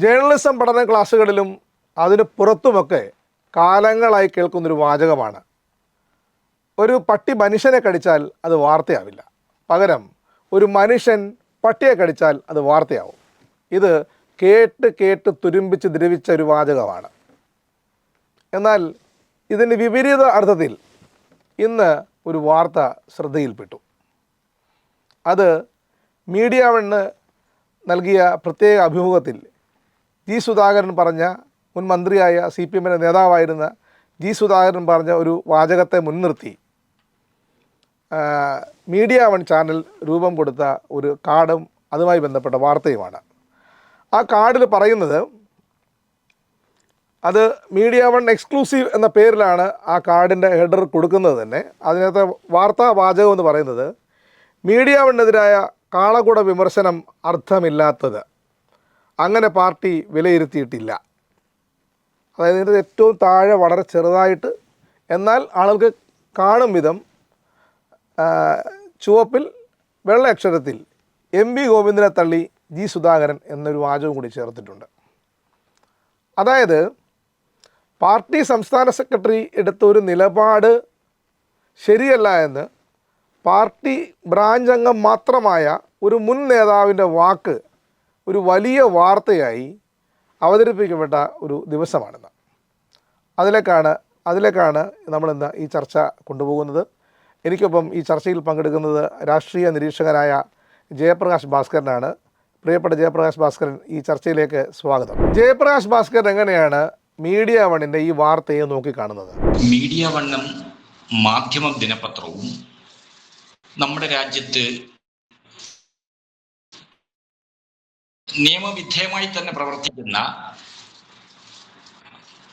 Journalism പഠന ക്ലാസ്സുകളിലും അതിന് പുറത്തുമൊക്കെ കാലങ്ങളായി കേൾക്കുന്നൊരു വാചകമാണ്, ഒരു പട്ടി മനുഷ്യനെ കടിച്ചാൽ അത് വാർത്തയാവില്ല, പകരം ഒരു മനുഷ്യൻ പട്ടിയെ കടിച്ചാൽ അത് വാർത്തയാവും. ഇത് കേട്ട് കേട്ട് തുരുമ്പിച്ച് ദ്രവിച്ച ഒരു വാചകമാണ്. എന്നാൽ ഇതിന് വിപരീത അർത്ഥത്തിൽ ഇന്ന് ഒരു വാർത്ത ശ്രദ്ധയിൽപ്പെട്ടു. അത് മീഡിയ വണ്ണ് നൽകിയ പ്രത്യേക അഭിമുഖത്തിൽ ജി സുധാകരൻ പറഞ്ഞ, മുൻ മന്ത്രിയായ CPM-ൻ്റെ നേതാവായിരുന്ന ജി സുധാകരൻ പറഞ്ഞ ഒരു വാചകത്തെ മുൻനിർത്തി മീഡിയ വൺ ചാനൽ രൂപം കൊടുത്ത ഒരു കാർഡും അതുമായി ബന്ധപ്പെട്ട വാർത്തയുമാണ്. ആ കാർഡിൽ പറയുന്നത്, അത് മീഡിയ വൺ എക്സ്ക്ലൂസീവ് എന്ന പേരിലാണ് ആ കാർഡിൻ്റെ ഹെഡർ കൊടുക്കുന്നത് തന്നെ. അതിനകത്തെ വാർത്താ വാചകം എന്ന് പറയുന്നത്, മീഡിയ വണ്ണെതിരായ കാളകൂട വിമർശനം അർത്ഥമില്ലാത്തത്, അങ്ങനെ പാർട്ടി വിലയിരുത്തിയിട്ടില്ല. അതായത് ഇതിൻ്റെ ഏറ്റവും താഴെ വളരെ ചെറുതായിട്ട് എന്നാൽ ആളുകൾക്ക് കാണും വിധം ചുവപ്പിൽ വെള്ള അക്ഷരത്തിൽ MV ഗോവിന്ദനെ തള്ളി ജി സുധാകരൻ എന്നൊരു വാചകം കൂടി ചേർത്തിട്ടുണ്ട്. അതായത് പാർട്ടി സംസ്ഥാന സെക്രട്ടറി എടുത്ത ഒരു നിലപാട് ശരിയല്ല എന്ന് പാർട്ടി ബ്രാഞ്ച് അംഗം മാത്രമായ ഒരു മുൻ നേതാവിൻ്റെ വാക്ക് ഒരു വലിയ വാർത്തയായി അവതരിപ്പിക്കപ്പെട്ട ഒരു ദിവസമാണിന്ന്. അതിലേക്കാണ് നമ്മളിന്ന് ഈ ചർച്ച കൊണ്ടുപോകുന്നത്. എനിക്കൊപ്പം ഈ ചർച്ചയിൽ പങ്കെടുക്കുന്നത് രാഷ്ട്രീയ നിരീക്ഷകനായ ജയപ്രകാശ് ഭാസ്കരനാണ്. പ്രിയപ്പെട്ട ജയപ്രകാശ് ഭാസ്കരൻ, ഈ ചർച്ചയിലേക്ക് സ്വാഗതം. ജയപ്രകാശ് ഭാസ്കരൻ എങ്ങനെയാണ് മീഡിയ വണ്ണിൻ്റെ ഈ വാർത്തയെ നോക്കിക്കാണുന്നത്? മീഡിയ വണ്ണും മാധ്യമം ദിനപത്രവും നമ്മുടെ രാജ്യത്ത് നിയമവിധേയമായി തന്നെ പ്രവർത്തിക്കുന്ന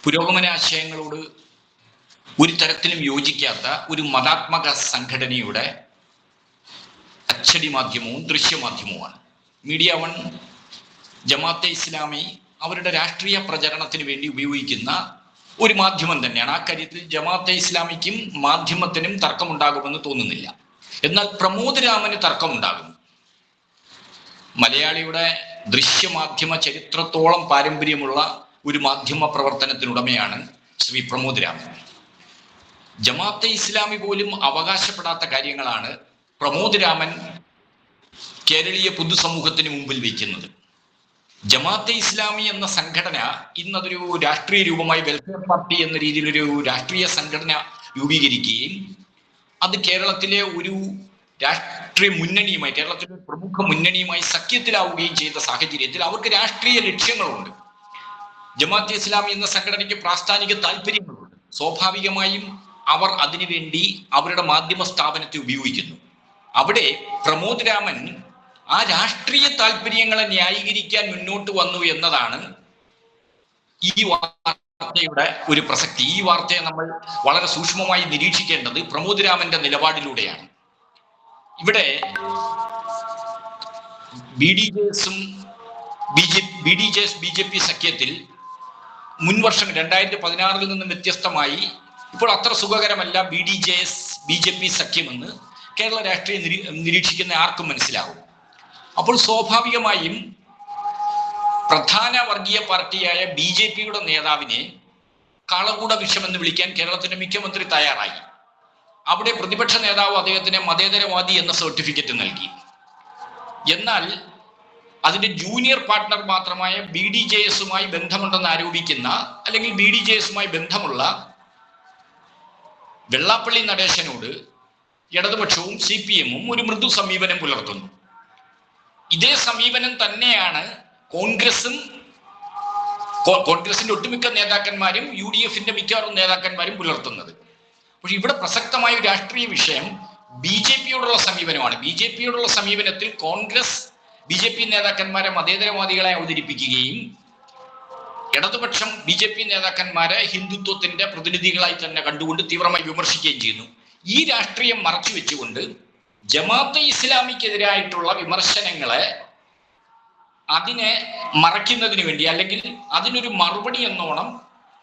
പുരോഗമനാശയങ്ങളോട് ഒരു തരത്തിലും യോജിക്കാത്ത ഒരു മതാത്മക സംഘടനയുടെ അച്ചടി മാധ്യമവും ദൃശ്യമാധ്യമവുമാണ്. മീഡിയ വൺ ജമാഅത്തെ ഇസ്ലാമി അവരുടെ രാഷ്ട്രീയ പ്രചരണത്തിന് വേണ്ടി ഉപയോഗിക്കുന്ന ഒരു മാധ്യമം തന്നെയാണ്. ആ കാര്യത്തിൽ ജമാഅത്തെ ഇസ്ലാമിക്കും മാധ്യമത്തിനും തർക്കമുണ്ടാകുമെന്ന് തോന്നുന്നില്ല. എന്നാൽ പ്രമോദ് രാമന് തർക്കമുണ്ടാകും. മലയാളിയുടെ ദൃശ്യമാധ്യമ ചരിത്രത്തോളം പാരമ്പര്യമുള്ള ഒരു മാധ്യമ പ്രവർത്തനത്തിനുടമയാണ് ശ്രീ പ്രമോദ് രാമൻ. ജമാഅത്തെ ഇസ്ലാമി പോലും അവകാശപ്പെടാത്ത കാര്യങ്ങളാണ് പ്രമോദ് രാമൻ കേരളീയ പൊതുസമൂഹത്തിന് മുമ്പിൽ വയ്ക്കുന്നത്. ജമാഅത്തെ ഇസ്ലാമി എന്ന സംഘടന ഇന്നതൊരു രാഷ്ട്രീയ രൂപമായി വെൽഫെയർ പാർട്ടി എന്ന രീതിയിലൊരു രാഷ്ട്രീയ സംഘടന രൂപീകരിക്കുകയും അത് കേരളത്തിലെ ഒരു രാഷ്ട്രീയ മുന്നണിയുമായി, കേരളത്തിലെ പ്രമുഖ മുന്നണിയുമായി സഖ്യത്തിലാവുകയും ചെയ്ത സാഹചര്യത്തിൽ അവർക്ക് രാഷ്ട്രീയ ലക്ഷ്യങ്ങളുണ്ട്. ജമാഅത്തെ ഇസ്ലാമി എന്ന സംഘടനയ്ക്ക് പ്രാസ്ഥാനിക താല്പര്യങ്ങളുണ്ട്. സ്വാഭാവികമായും അവർ അതിനുവേണ്ടി അവരുടെ മാധ്യമ സ്ഥാപനത്തെ ഉപയോഗിക്കുന്നു. അവിടെ പ്രമോദ് രാമൻ ആ രാഷ്ട്രീയ താല്പര്യങ്ങളെ ന്യായീകരിക്കാൻ മുന്നോട്ട് വന്നു എന്നതാണ് ഈ വാർത്തയുടെ ഒരു പ്രസക്തി. ഈ വാർത്തയെ നമ്മൾ വളരെ സൂക്ഷ്മമായി നിരീക്ഷിക്കേണ്ടത് പ്രമോദ് രാമന്റെ നിലപാടിലൂടെയാണ്. ഇവിടെ BDJS-BJP സഖ്യത്തിൽ മുൻവർഷം 2016 നിന്നും വ്യത്യസ്തമായി ഇപ്പോൾ അത്ര സുഖകരമല്ല BDJS-BJP സഖ്യമെന്ന് കേരള രാഷ്ട്രീയം നിരീക്ഷിക്കുന്ന ആർക്കും മനസ്സിലാവും. അപ്പോൾ സ്വാഭാവികമായും പ്രധാന വർഗീയ പാർട്ടിയായ BJP-യുടെ നേതാവിനെ കാളകൂട വിഷമെന്ന് വിളിക്കാൻ കേരളത്തിന്റെ മുഖ്യമന്ത്രി തയ്യാറായി. അവിടെ പ്രതിപക്ഷ നേതാവ് അദ്ദേഹത്തിന് മതേതരവാദി എന്ന സർട്ടിഫിക്കറ്റ് നൽകി. എന്നാൽ അതിന്റെ ജൂനിയർ പാർട്ട്ണർ മാത്രമായ BDJS-മായി ബന്ധമുണ്ടെന്ന് ആരോപിക്കുന്ന, അല്ലെങ്കിൽ BDJS-മായി ബന്ധമുള്ള വെള്ളാപ്പള്ളി നടേശനോട് ഇടതുപക്ഷവും CPM-ഉം ഒരു മൃദു സമീപനം പുലർത്തുന്നു. ഇതേ സമീപനം തന്നെയാണ് കോൺഗ്രസിന്റെ ഒട്ടുമിക്ക നേതാക്കന്മാരും UDF-ന്റെ മിക്കവാറും നേതാക്കന്മാരും പുലർത്തുന്നത്. പക്ഷെ ഇവിടെ പ്രസക്തമായ ഒരു രാഷ്ട്രീയ വിഷയം BJP-യോടുള്ള സമീപനമാണ്. BJP-യോടുള്ള സമീപനത്തിൽ കോൺഗ്രസ് BJP നേതാക്കന്മാരെ മതേതരവാദികളെ അവതരിപ്പിക്കുകയും ഇടതുപക്ഷം BJP നേതാക്കന്മാരെ ഹിന്ദുത്വത്തിന്റെ പ്രതിനിധികളായി തന്നെ കണ്ടുകൊണ്ട് തീവ്രമായി വിമർശിക്കുകയും ചെയ്യുന്നു. ഈ രാഷ്ട്രീയം മറച്ചു വെച്ചുകൊണ്ട് ജമാഅത്തെ ഇസ്ലാമിക്കെതിരായിട്ടുള്ള വിമർശനങ്ങളെ അതിനെ മറയ്ക്കുന്നതിന് വേണ്ടി, അല്ലെങ്കിൽ അതിനൊരു മറുപടി എന്നോണം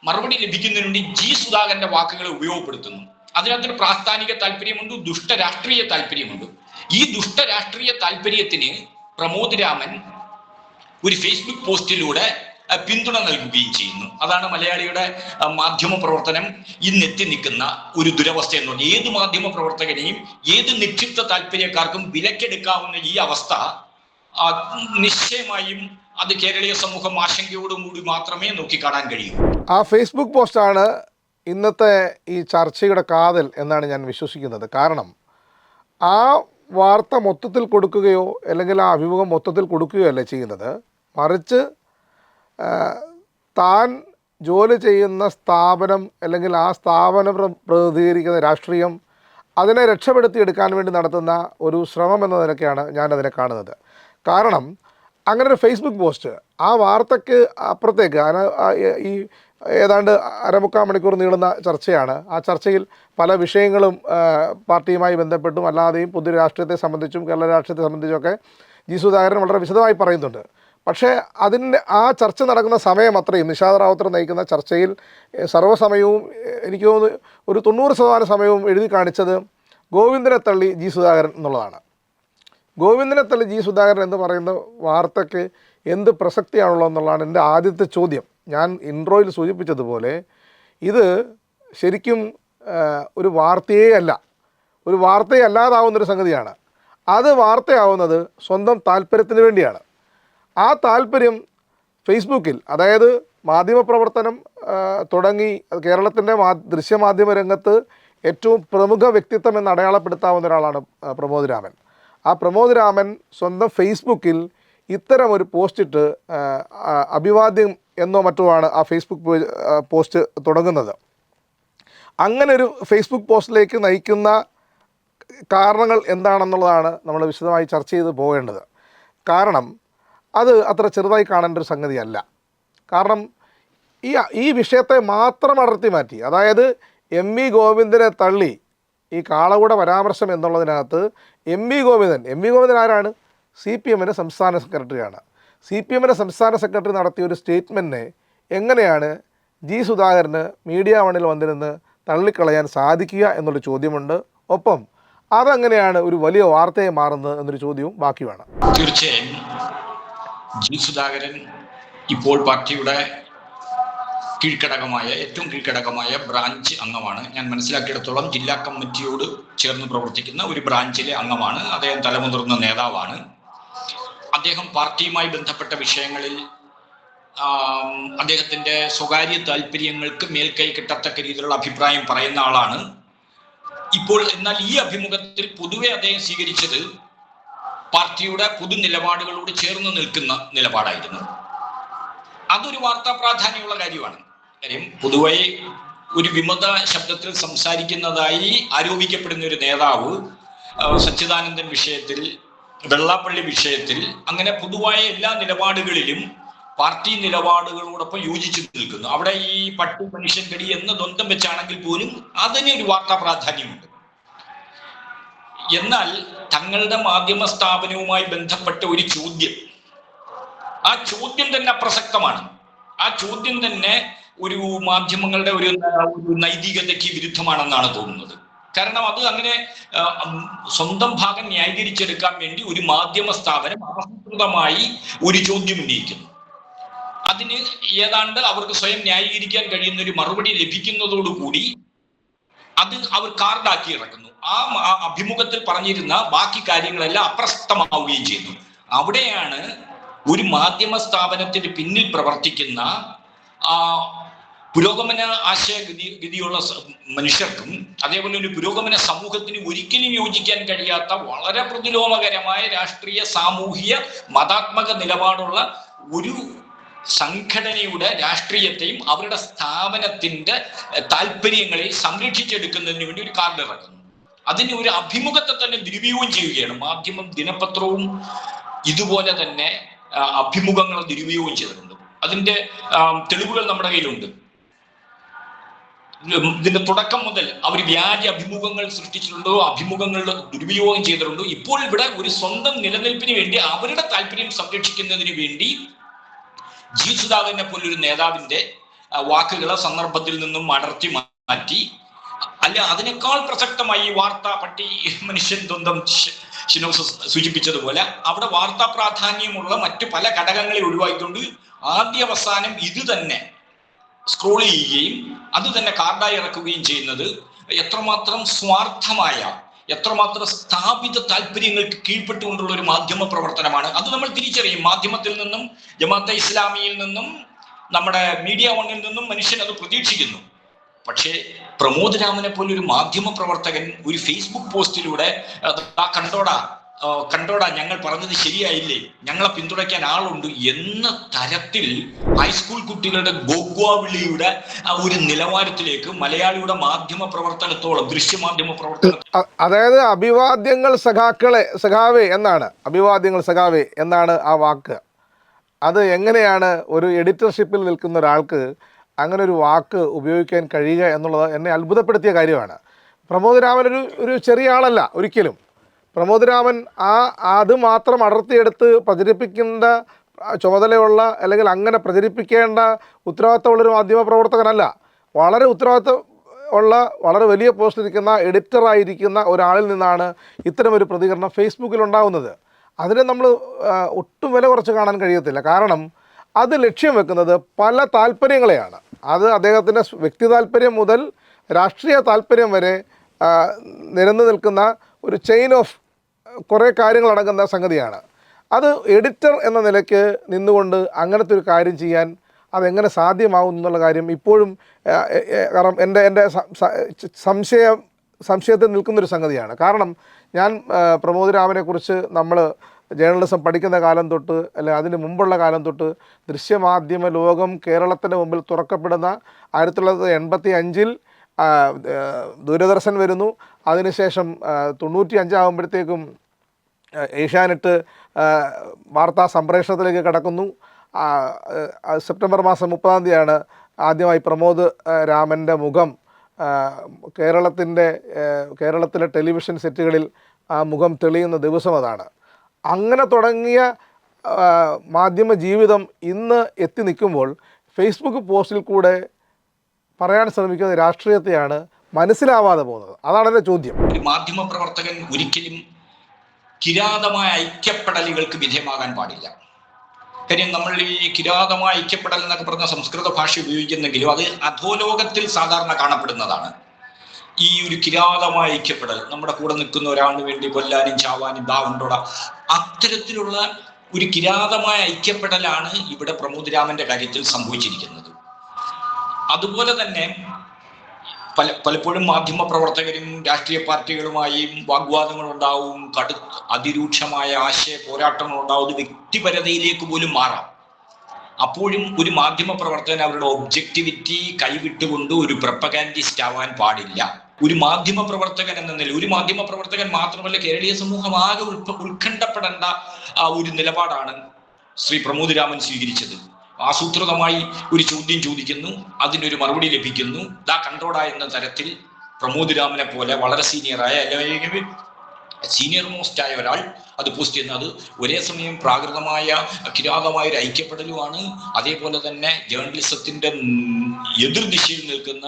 മറുപടി ലഭിക്കുന്നതിന് വേണ്ടി ജി സുധാകരന്റെ വാക്കുകളെ ഉപയോഗപ്പെടുത്തുന്നു. അതിനകത്തൊരു പ്രാസ്ഥാനിക താല്പര്യമുണ്ട്, ദുഷ്ട രാഷ്ട്രീയ താല്പര്യമുണ്ട്. ഈ ദുഷ്ട രാഷ്ട്രീയ താല്പര്യത്തിന് പ്രമോദ് രാമൻ ഒരു ഫേസ്ബുക്ക് പോസ്റ്റിലൂടെ പിന്തുണ നൽകുകയും ചെയ്യുന്നു. അതാണ് മലയാളിയുടെ മാധ്യമ പ്രവർത്തനം ഇന്നെത്തി നിൽക്കുന്ന ഒരു ദുരവസ്ഥ എന്ന് പറഞ്ഞാൽ. ഏത് മാധ്യമ പ്രവർത്തകനെയും ഏത് നിക്ഷിപ്ത താല്പര്യക്കാർക്കും വിലക്കെടുക്കാവുന്ന ഈ അവസ്ഥ നിശ്ചയമായും അത് കേരളീയ സമൂഹം ആശങ്കയോടുകൂടി മാത്രമേ നോക്കിക്കാണാൻ കഴിയൂ. ആ ഫേസ്ബുക്ക് പോസ്റ്റാണ് ഇന്നത്തെ ഈ ചർച്ചയുടെ കാതൽ എന്നാണ് ഞാൻ വിശ്വസിക്കുന്നത്. കാരണം ആ വാർത്ത മൊത്തത്തിൽ കൊടുക്കുകയോ അല്ലെങ്കിൽ ആ അഭിമുഖം മൊത്തത്തിൽ കൊടുക്കുകയോ അല്ല ചെയ്യുന്നത്, മറിച്ച് താൻ ജോലി ചെയ്യുന്ന സ്ഥാപനം അല്ലെങ്കിൽ ആ സ്ഥാപനം പ്രതിനിധീകരിക്കുന്ന രാഷ്ട്രീയം അതിനെ രക്ഷപ്പെടുത്തിയെടുക്കാൻ വേണ്ടി നടത്തുന്ന ഒരു ശ്രമം എന്ന നിലയ്ക്കാണ് ഞാനതിനെ കാണുന്നത്. കാരണം അങ്ങനെ ഒരു ഫേസ്ബുക്ക് പോസ്റ്റ് ആ വാർത്തയ്ക്ക് അപ്പുറത്തേക്ക് ഈ ഏതാണ്ട് അരമുക്കാൽ മണിക്കൂർ നീളുന്ന ചർച്ചയാണ്. ആ ചർച്ചയിൽ പല വിഷയങ്ങളും പാർട്ടിയുമായി ബന്ധപ്പെട്ടും അല്ലാതെയും പൊതു രാഷ്ട്രീയത്തെ സംബന്ധിച്ചും കേരള രാഷ്ട്രീയത്തെ സംബന്ധിച്ചുമൊക്കെ ജി സുധാകരൻ വളരെ വിശദമായി പറയുന്നുണ്ട്. പക്ഷേ അതിൻ്റെ ആ ചർച്ച നടക്കുന്ന സമയം അത്രയും നിഷാദ് റാവുത്തർ നയിക്കുന്ന ചർച്ചയിൽ സർവ്വസമയവും എനിക്ക് തോന്നുന്നു ഒരു 90% സമയവും എഴുതി കാണിച്ചത് ഗോവിന്ദനെ തള്ളി ജി സുധാകരൻ എന്നുള്ളതാണ്. ഗോവിന്ദനെ തള്ളി ജി സുധാകരൻ എന്ന് പറയുന്ന വാർത്തയ്ക്ക് എന്ത് പ്രസക്തിയാണുള്ളത് എന്നുള്ളതാണ് എൻ്റെ ആദ്യത്തെ ചോദ്യം. ഞാൻ ഇൻട്രോയിൽ സൂചിപ്പിച്ചതുപോലെ ഇത് ശരിക്കും ഒരു വാർത്തയേ അല്ല, ഒരു വാർത്തയെ അല്ലാതാവുന്നൊരു സംഗതിയാണ്. അത് വാർത്തയാവുന്നത് സ്വന്തം താല്പര്യത്തിന് വേണ്ടിയാണ്. ആ താല്പര്യം ഫേസ്ബുക്കിൽ, അതായത് മാധ്യമപ്രവർത്തനം തുടങ്ങി കേരളത്തിൻ്റെ ദൃശ്യമാധ്യമ രംഗത്ത് ഏറ്റവും പ്രമുഖ വ്യക്തിത്വം എന്ന് അടയാളപ്പെടുത്താവുന്ന ഒരാളാണ് പ്രമോദ് രാമൻ. ആ പ്രമോദ് രാമൻ സ്വന്തം ഫേസ്ബുക്കിൽ ഇത്തരം ഒരു പോസ്റ്റിട്ട് അഭിവാദ്യം എന്നോ മറ്റോ ആണ് ആ ഫേസ്ബുക്ക് പോസ്റ്റ് തുടങ്ങുന്നത്. അങ്ങനെ ഒരു ഫേസ്ബുക്ക് പോസ്റ്റിലേക്ക് നയിക്കുന്ന കാരണങ്ങൾ എന്താണെന്നുള്ളതാണ് നമ്മൾ വിശദമായി ചർച്ച ചെയ്ത് പോകേണ്ടത്. കാരണം അത് അത്ര ചെറുതായി കാണേണ്ട ഒരു സംഗതിയല്ല. കാരണം ഈ വിഷയത്തെ മാത്രം അടർത്തി മാറ്റി, അതായത് എം വി ഗോവിന്ദനെ തള്ളി ഈ കാളകൂട പരാമർശം എന്നുള്ളതിനകത്ത് എം വി ഗോവിന്ദൻ ആരാണ്? CPM-ൻ്റെ സംസ്ഥാന സെക്രട്ടറിയാണ്. CPM-ൻ്റെ സംസ്ഥാന സെക്രട്ടറി നടത്തിയ ഒരു സ്റ്റേറ്റ്മെൻറ്റിനെ എങ്ങനെയാണ് ജി സുധാകരന് മീഡിയ വണ്ണിൽ വന്നിരുന്ന് തള്ളിക്കളയാൻ സാധിക്കുക എന്നൊരു ചോദ്യമുണ്ട്. ഒപ്പം അതെങ്ങനെയാണ് ഒരു വലിയ വാർത്തയെ മാറുന്നത് എന്നൊരു ചോദ്യവും ബാക്കി വേണം. തീർച്ചയായും ജി സുധാകരൻ ഇപ്പോൾ പാർട്ടിയുടെ ഏറ്റവും കീഴ്ഘടകമായ ബ്രാഞ്ച് അംഗമാണ്. ഞാൻ മനസ്സിലാക്കിയിടത്തോളം ജില്ലാ കമ്മിറ്റിയോട് ചേർന്ന് പ്രവർത്തിക്കുന്ന ഒരു ബ്രാഞ്ചിലെ അംഗമാണ്. അദ്ദേഹം തലമുതിർന്ന നേതാവാണ്. അദ്ദേഹം പാർട്ടിയുമായി ബന്ധപ്പെട്ട വിഷയങ്ങളിൽ അദ്ദേഹത്തിൻ്റെ സ്വകാര്യ താല്പര്യങ്ങൾക്ക് മേൽക്കൈ കിട്ടത്തക്ക രീതിയിലുള്ള അഭിപ്രായം പറയുന്ന ആളാണ് ഇപ്പോൾ. എന്നാൽ ഈ അഭിമുഖത്തിൽ പൊതുവെ അദ്ദേഹം സ്വീകരിച്ചത് പാർട്ടിയുടെ പൊതു നിലപാടുകളോട് ചേർന്ന് നിൽക്കുന്ന നിലപാടായിരുന്നു. അതൊരു വാർത്താ പ്രാധാന്യമുള്ള കാര്യമാണ്. കാര്യം പൊതുവെ ഒരു വിമത ശബ്ദത്തിൽ സംസാരിക്കുന്നതായി ആരോപിക്കപ്പെടുന്ന ഒരു നേതാവ് സച്ചിദാനന്ദൻ വിഷയത്തിൽ, വെള്ളാപ്പള്ളി വിഷയത്തിൽ, അങ്ങനെ പൊതുവായ എല്ലാ നിലപാടുകളിലും പാർട്ടി നിലപാടുകളോടൊപ്പം യോജിച്ചു നിൽക്കുന്നു. അവിടെ ഈ പട്ടി മനുഷ്യൻ കടി എന്ന ദ്വന്ദ്ം വെച്ചാണെങ്കിൽ പോലും അതിന് ഒരു വാർത്താ പ്രാധാന്യമുണ്ട്. എന്നാൽ തങ്ങളുടെ മാധ്യമ സ്ഥാപനവുമായി ബന്ധപ്പെട്ട ഒരു ചോദ്യം, ആ ചോദ്യം തന്നെ അപ്രസക്തമാണ്. ആ ചോദ്യം തന്നെ ഒരു മാധ്യമങ്ങളുടെ ഒരു നൈതികതയ്ക്ക് വിരുദ്ധമാണെന്നാണ് തോന്നുന്നത്. കാരണം അത് അങ്ങനെ സ്വന്തം ഭാഗം ന്യായീകരിച്ചെടുക്കാൻ വേണ്ടി ഒരു മാധ്യമ സ്ഥാപനം ആസൂത്രിതമായി ഒരു ചോദ്യം ഉന്നയിക്കുന്നു. അതിന് ഏതാണ്ട് അവർക്ക് സ്വയം ന്യായീകരിക്കാൻ കഴിയുന്ന ഒരു മറുപടി ലഭിക്കുന്നതോടുകൂടി അത് അവർ കാർഡാക്കി ഇറക്കുന്നു. ആ അഭിമുഖത്തിൽ പറഞ്ഞിരുന്ന ബാക്കി കാര്യങ്ങളെല്ലാം അപ്രസക്തമാവുകയും ചെയ്യുന്നു. അവിടെയാണ് ഒരു മാധ്യമ സ്ഥാപനത്തിന് പിന്നിൽ പ്രവർത്തിക്കുന്ന പുരോഗമന ആശയഗതിയുള്ള മനുഷ്യർക്കും അതേപോലെ ഒരു പുരോഗമന സമൂഹത്തിന് ഒരിക്കലും യോജിക്കാൻ കഴിയാത്ത വളരെ പ്രതിലോമകരമായ രാഷ്ട്രീയ, സാമൂഹിക, മതാത്മക നിലപാടുള്ള ഒരു സംഘടനയുടെ രാഷ്ട്രീയത്തെയും അവരുടെ സ്ഥാപനത്തിന്റെ താല്പര്യങ്ങളെയും സംരക്ഷിച്ചെടുക്കുന്നതിന് വേണ്ടി ഒരു കാർഡ് ഇറക്കുന്നു. അതിന് ഒരു അഭിമുഖത്തെ തന്നെ ദുരുപയോഗം ചെയ്യുകയാണ്. മാധ്യമം, ദിനപത്രവും ഇതുപോലെ തന്നെ അഭിമുഖങ്ങൾ ദുരുപയോഗം ചെയ്തിട്ടുണ്ട്. അതിന്റെ തെളിവുകൾ നമ്മുടെ കയ്യിലുണ്ട്. ഇതിന്റെ തുടക്കം മുതൽ അവർ വ്യാജ അഭിമുഖങ്ങൾ സൃഷ്ടിച്ചിട്ടുണ്ടോ, അഭിമുഖങ്ങളുടെ ദുരുപയോഗം ചെയ്തിട്ടുണ്ടോ. ഇപ്പോൾ ഇവിടെ ഒരു സ്വന്തം നിലനിൽപ്പിന് വേണ്ടി, അവരുടെ താല്പര്യം സംരക്ഷിക്കുന്നതിന് വേണ്ടി ജി സുധാകരനെ പോലൊരു നേതാവിന്റെ വാക്കുകളെ സന്ദർഭത്തിൽ നിന്നും അടർത്തി മാറ്റി, അല്ല അതിനേക്കാൾ പ്രസക്തമായി വാർത്ത പട്ടി മനുഷ്യൻ ദ്വന്ദ്ം ഷിനോസ് സൂചിപ്പിച്ചതുപോലെ അവിടെ വാർത്താ പ്രാധാന്യമുള്ള മറ്റു പല ഘടകങ്ങളെ ഒഴിവാക്കിക്കൊണ്ട് ആദ്യാവസാനം ഇത് തന്നെ സ്ക്രോൾ ചെയ്യുകയും അത് തന്നെ കാർഡായി ഇറക്കുകയും ചെയ്യുന്നത് എത്രമാത്രം സ്വാർത്ഥമായ, എത്രമാത്രം സ്ഥാപിത താല്പര്യങ്ങൾക്ക് കീഴ്പ്പെട്ടുകൊണ്ടുള്ള ഒരു മാധ്യമ പ്രവർത്തനമാണ്. അത് നമ്മൾ തിരിച്ചറിയും. മാധ്യമത്തിൽ നിന്നും, ജമാഅത്തെ ഇസ്ലാമിയിൽ നിന്നും, നമ്മുടെ മീഡിയ വണ്ണിൽ നിന്നും മനുഷ്യൻ അത് പ്രതീക്ഷിക്കുന്നു. പക്ഷേ പ്രമോദ് രാമനെ പോലെ ഒരു മാധ്യമ പ്രവർത്തകൻ ഒരു ഫേസ്ബുക്ക് പോസ്റ്റിലൂടെ കണ്ടോടാ ഞങ്ങൾ പറഞ്ഞത് ശരിയായില്ലേ, ഞങ്ങളെ പിന്തുണയ്ക്കാൻ ആളുണ്ട് എന്ന തരത്തിൽ ഹൈസ്കൂൾ കുട്ടികളുടെ ഗോഗ്വാവിളിയുടെ ഒരു നിലവാരത്തിലേക്ക് മലയാളിയുടെ മാധ്യമ പ്രവർത്തനത്തോളം, ദൃശ്യമാധ്യമ പ്രവർത്തനം, അതായത് അഭിവാദ്യങ്ങൾ സഖാവേ എന്നാണ്, അഭിവാദ്യങ്ങൾ സഖാവേ എന്നാണ് ആ വാക്ക്. അത് എങ്ങനെയാണ് ഒരു എഡിറ്റർഷിപ്പിൽ നിൽക്കുന്ന ഒരാൾക്ക് അങ്ങനെ ഒരു വാക്ക് ഉപയോഗിക്കാൻ കഴിയുക എന്നുള്ളത് എന്നെ അത്ഭുതപ്പെടുത്തിയ കാര്യമാണ്. പ്രമോദ് രാമൻ ഒരു ചെറിയ ആളല്ല ഒരിക്കലും. പ്രമോദ് രാമൻ അത് മാത്രം അടർത്തിയെടുത്ത് പ്രചരിപ്പിക്കേണ്ട ചുമതലയുള്ള, അല്ലെങ്കിൽ അങ്ങനെ പ്രചരിപ്പിക്കേണ്ട ഉത്തരവാദിത്തമുള്ളൊരു മാധ്യമ പ്രവർത്തകനല്ല. വളരെ ഉത്തരവാദിത്തം ഉള്ള, വളരെ വലിയ പോസ്റ്റിലിരിക്കുന്ന, എഡിറ്ററായിരിക്കുന്ന ഒരാളിൽ നിന്നാണ് ഇത്തരമൊരു പ്രതികരണം ഫേസ്ബുക്കിൽ ഉണ്ടാകുന്നത്. അതിനെ നമ്മൾ ഒട്ടും വില കുറച്ച് കാണാൻ കഴിയത്തില്ല. കാരണം അത് ലക്ഷ്യം വെക്കുന്നത് പല താല്പര്യങ്ങളെയാണ്. അത് അദ്ദേഹത്തിൻ്റെ വ്യക്തി താല്പര്യം മുതൽ രാഷ്ട്രീയ താല്പര്യം വരെ നിരന്നു നിൽക്കുന്ന ഒരു ചെയിൻ ഓഫ് കുറേ കാര്യങ്ങളടങ്ങുന്ന സംഗതിയാണ്. അത് എഡിറ്റർ എന്ന നിലയ്ക്ക് നിന്നുകൊണ്ട് അങ്ങനത്തെ ഒരു കാര്യം ചെയ്യാൻ അതെങ്ങനെ സാധ്യമാവും എന്നുള്ള കാര്യം ഇപ്പോഴും, കാരണം എൻ്റെ സംശയത്തിൽ നിൽക്കുന്നൊരു സംഗതിയാണ്. കാരണം ഞാൻ പ്രമോദ് രാമനെക്കുറിച്ച് നമ്മൾ ജേർണലിസം പഠിക്കുന്ന കാലം തൊട്ട്, അല്ലെങ്കിൽ അതിന് മുമ്പുള്ള കാലം തൊട്ട് ദൃശ്യമാധ്യമ ലോകം കേരളത്തിൻ്റെ മുമ്പിൽ തുറക്കപ്പെടുന്ന 1985 ദൂരദർശൻ വരുന്നു. അതിനുശേഷം 95 ആകുമ്പോഴത്തേക്കും ഏഷ്യാനെറ്റ് വാർത്താ സംപ്രേഷണത്തിലേക്ക് കടക്കുന്നു. സെപ്റ്റംബർ മാസം 30-ാം തീയതിയാണ് ആദ്യമായി പ്രമോദ് രാമൻ്റെ മുഖം കേരളത്തിലെ ടെലിവിഷൻ സെറ്റുകളിൽ ആ മുഖം തെളിയുന്ന ദിവസം അതാണ്. അങ്ങനെ തുടങ്ങിയ മാധ്യമ ജീവിതം ഇന്ന് എത്തി നിൽക്കുമ്പോൾ ഫേസ്ബുക്ക് പോസ്റ്റിൽ കൂടെ പറയാൻ ശ്രമിക്കുന്ന രാഷ്ട്രീയത്തെയാണ് മനസ്സിലാവാതെ പോകുന്നത്. അതാണ് എൻ്റെ ചോദ്യം. ഒരു മാധ്യമ പ്രവർത്തകൻ ഒരിക്കലും കിരാതമായ ഐക്യപ്പെടലുകൾക്ക് വിധേയമാകാൻ പാടില്ല. കാര്യം നമ്മൾ ഈ കിരാതമായ ഐക്യപ്പെടൽ എന്നൊക്കെ പറഞ്ഞ സംസ്കൃത ഭാഷ ഉപയോഗിക്കുന്നെങ്കിലും അത് അധോലോകത്തിൽ സാധാരണ കാണപ്പെടുന്നതാണ്. ഈ ഒരു കിരാതമായ ഐക്യപ്പെടൽ, നമ്മുടെ കൂടെ നിൽക്കുന്ന ഒരാളിന് വേണ്ടി കൊല്ലാനും ചാവാനും ഉണ്ടോടാ, അത്തരത്തിലുള്ള ഒരു കിരാതമായ ഐക്യപ്പെടലാണ് ഇവിടെ പ്രമോദ് രാമന്റെ കാര്യത്തിൽ സംഭവിച്ചിരിക്കുന്നത്. അതുപോലെ തന്നെ പലപ്പോഴും മാധ്യമ പ്രവർത്തകരും രാഷ്ട്രീയ പാർട്ടികളുമായും വാഗ്വാദങ്ങൾ ഉണ്ടാവും, അതിരൂക്ഷമായ ആശയ പോരാട്ടങ്ങൾ ഉണ്ടാവും, വ്യക്തിപരതയിലേക്ക് പോലും മാറാം. അപ്പോഴും ഒരു മാധ്യമ പ്രവർത്തകൻ അവരുടെ ഒബ്ജക്ടിവിറ്റി കൈവിട്ടുകൊണ്ട് ഒരു പ്രൊപ്പഗാൻഡിസ്റ്റ് ആവാൻ പാടില്ല. ഒരു മാധ്യമ പ്രവർത്തകൻ എന്ന നിലയിൽ, ഒരു മാധ്യമ പ്രവർത്തകൻ മാത്രമല്ല കേരളീയ സമൂഹം ആകെ ഉത്കണ്ഠപ്പെടേണ്ട ഒരു നിലപാടാണ് ശ്രീ പ്രമോദ് രാമൻ സ്വീകരിച്ചത്. ആസൂത്രിതമായി ഒരു ചോദ്യം ചോദിക്കുന്നു, അതിനൊരു മറുപടി ലഭിക്കുന്നു, കണ്ടോടാ എന്ന തരത്തിൽ പ്രമോദ് രാമനെ പോലെ വളരെ സീനിയറായ, അല്ലെങ്കിൽ സീനിയർ മോസ്റ്റ് ആയ ഒരാൾ അത് പോസ്റ്റ് ചെയ്യുന്നത് ഒരേ സമയം പ്രാകൃതമായ കിരാതമായ ഒരു ഐക്യപ്പെടലുമാണ്. അതേപോലെ തന്നെ ജേർണലിസത്തിന്റെ എതിർദിശയിൽ നിൽക്കുന്ന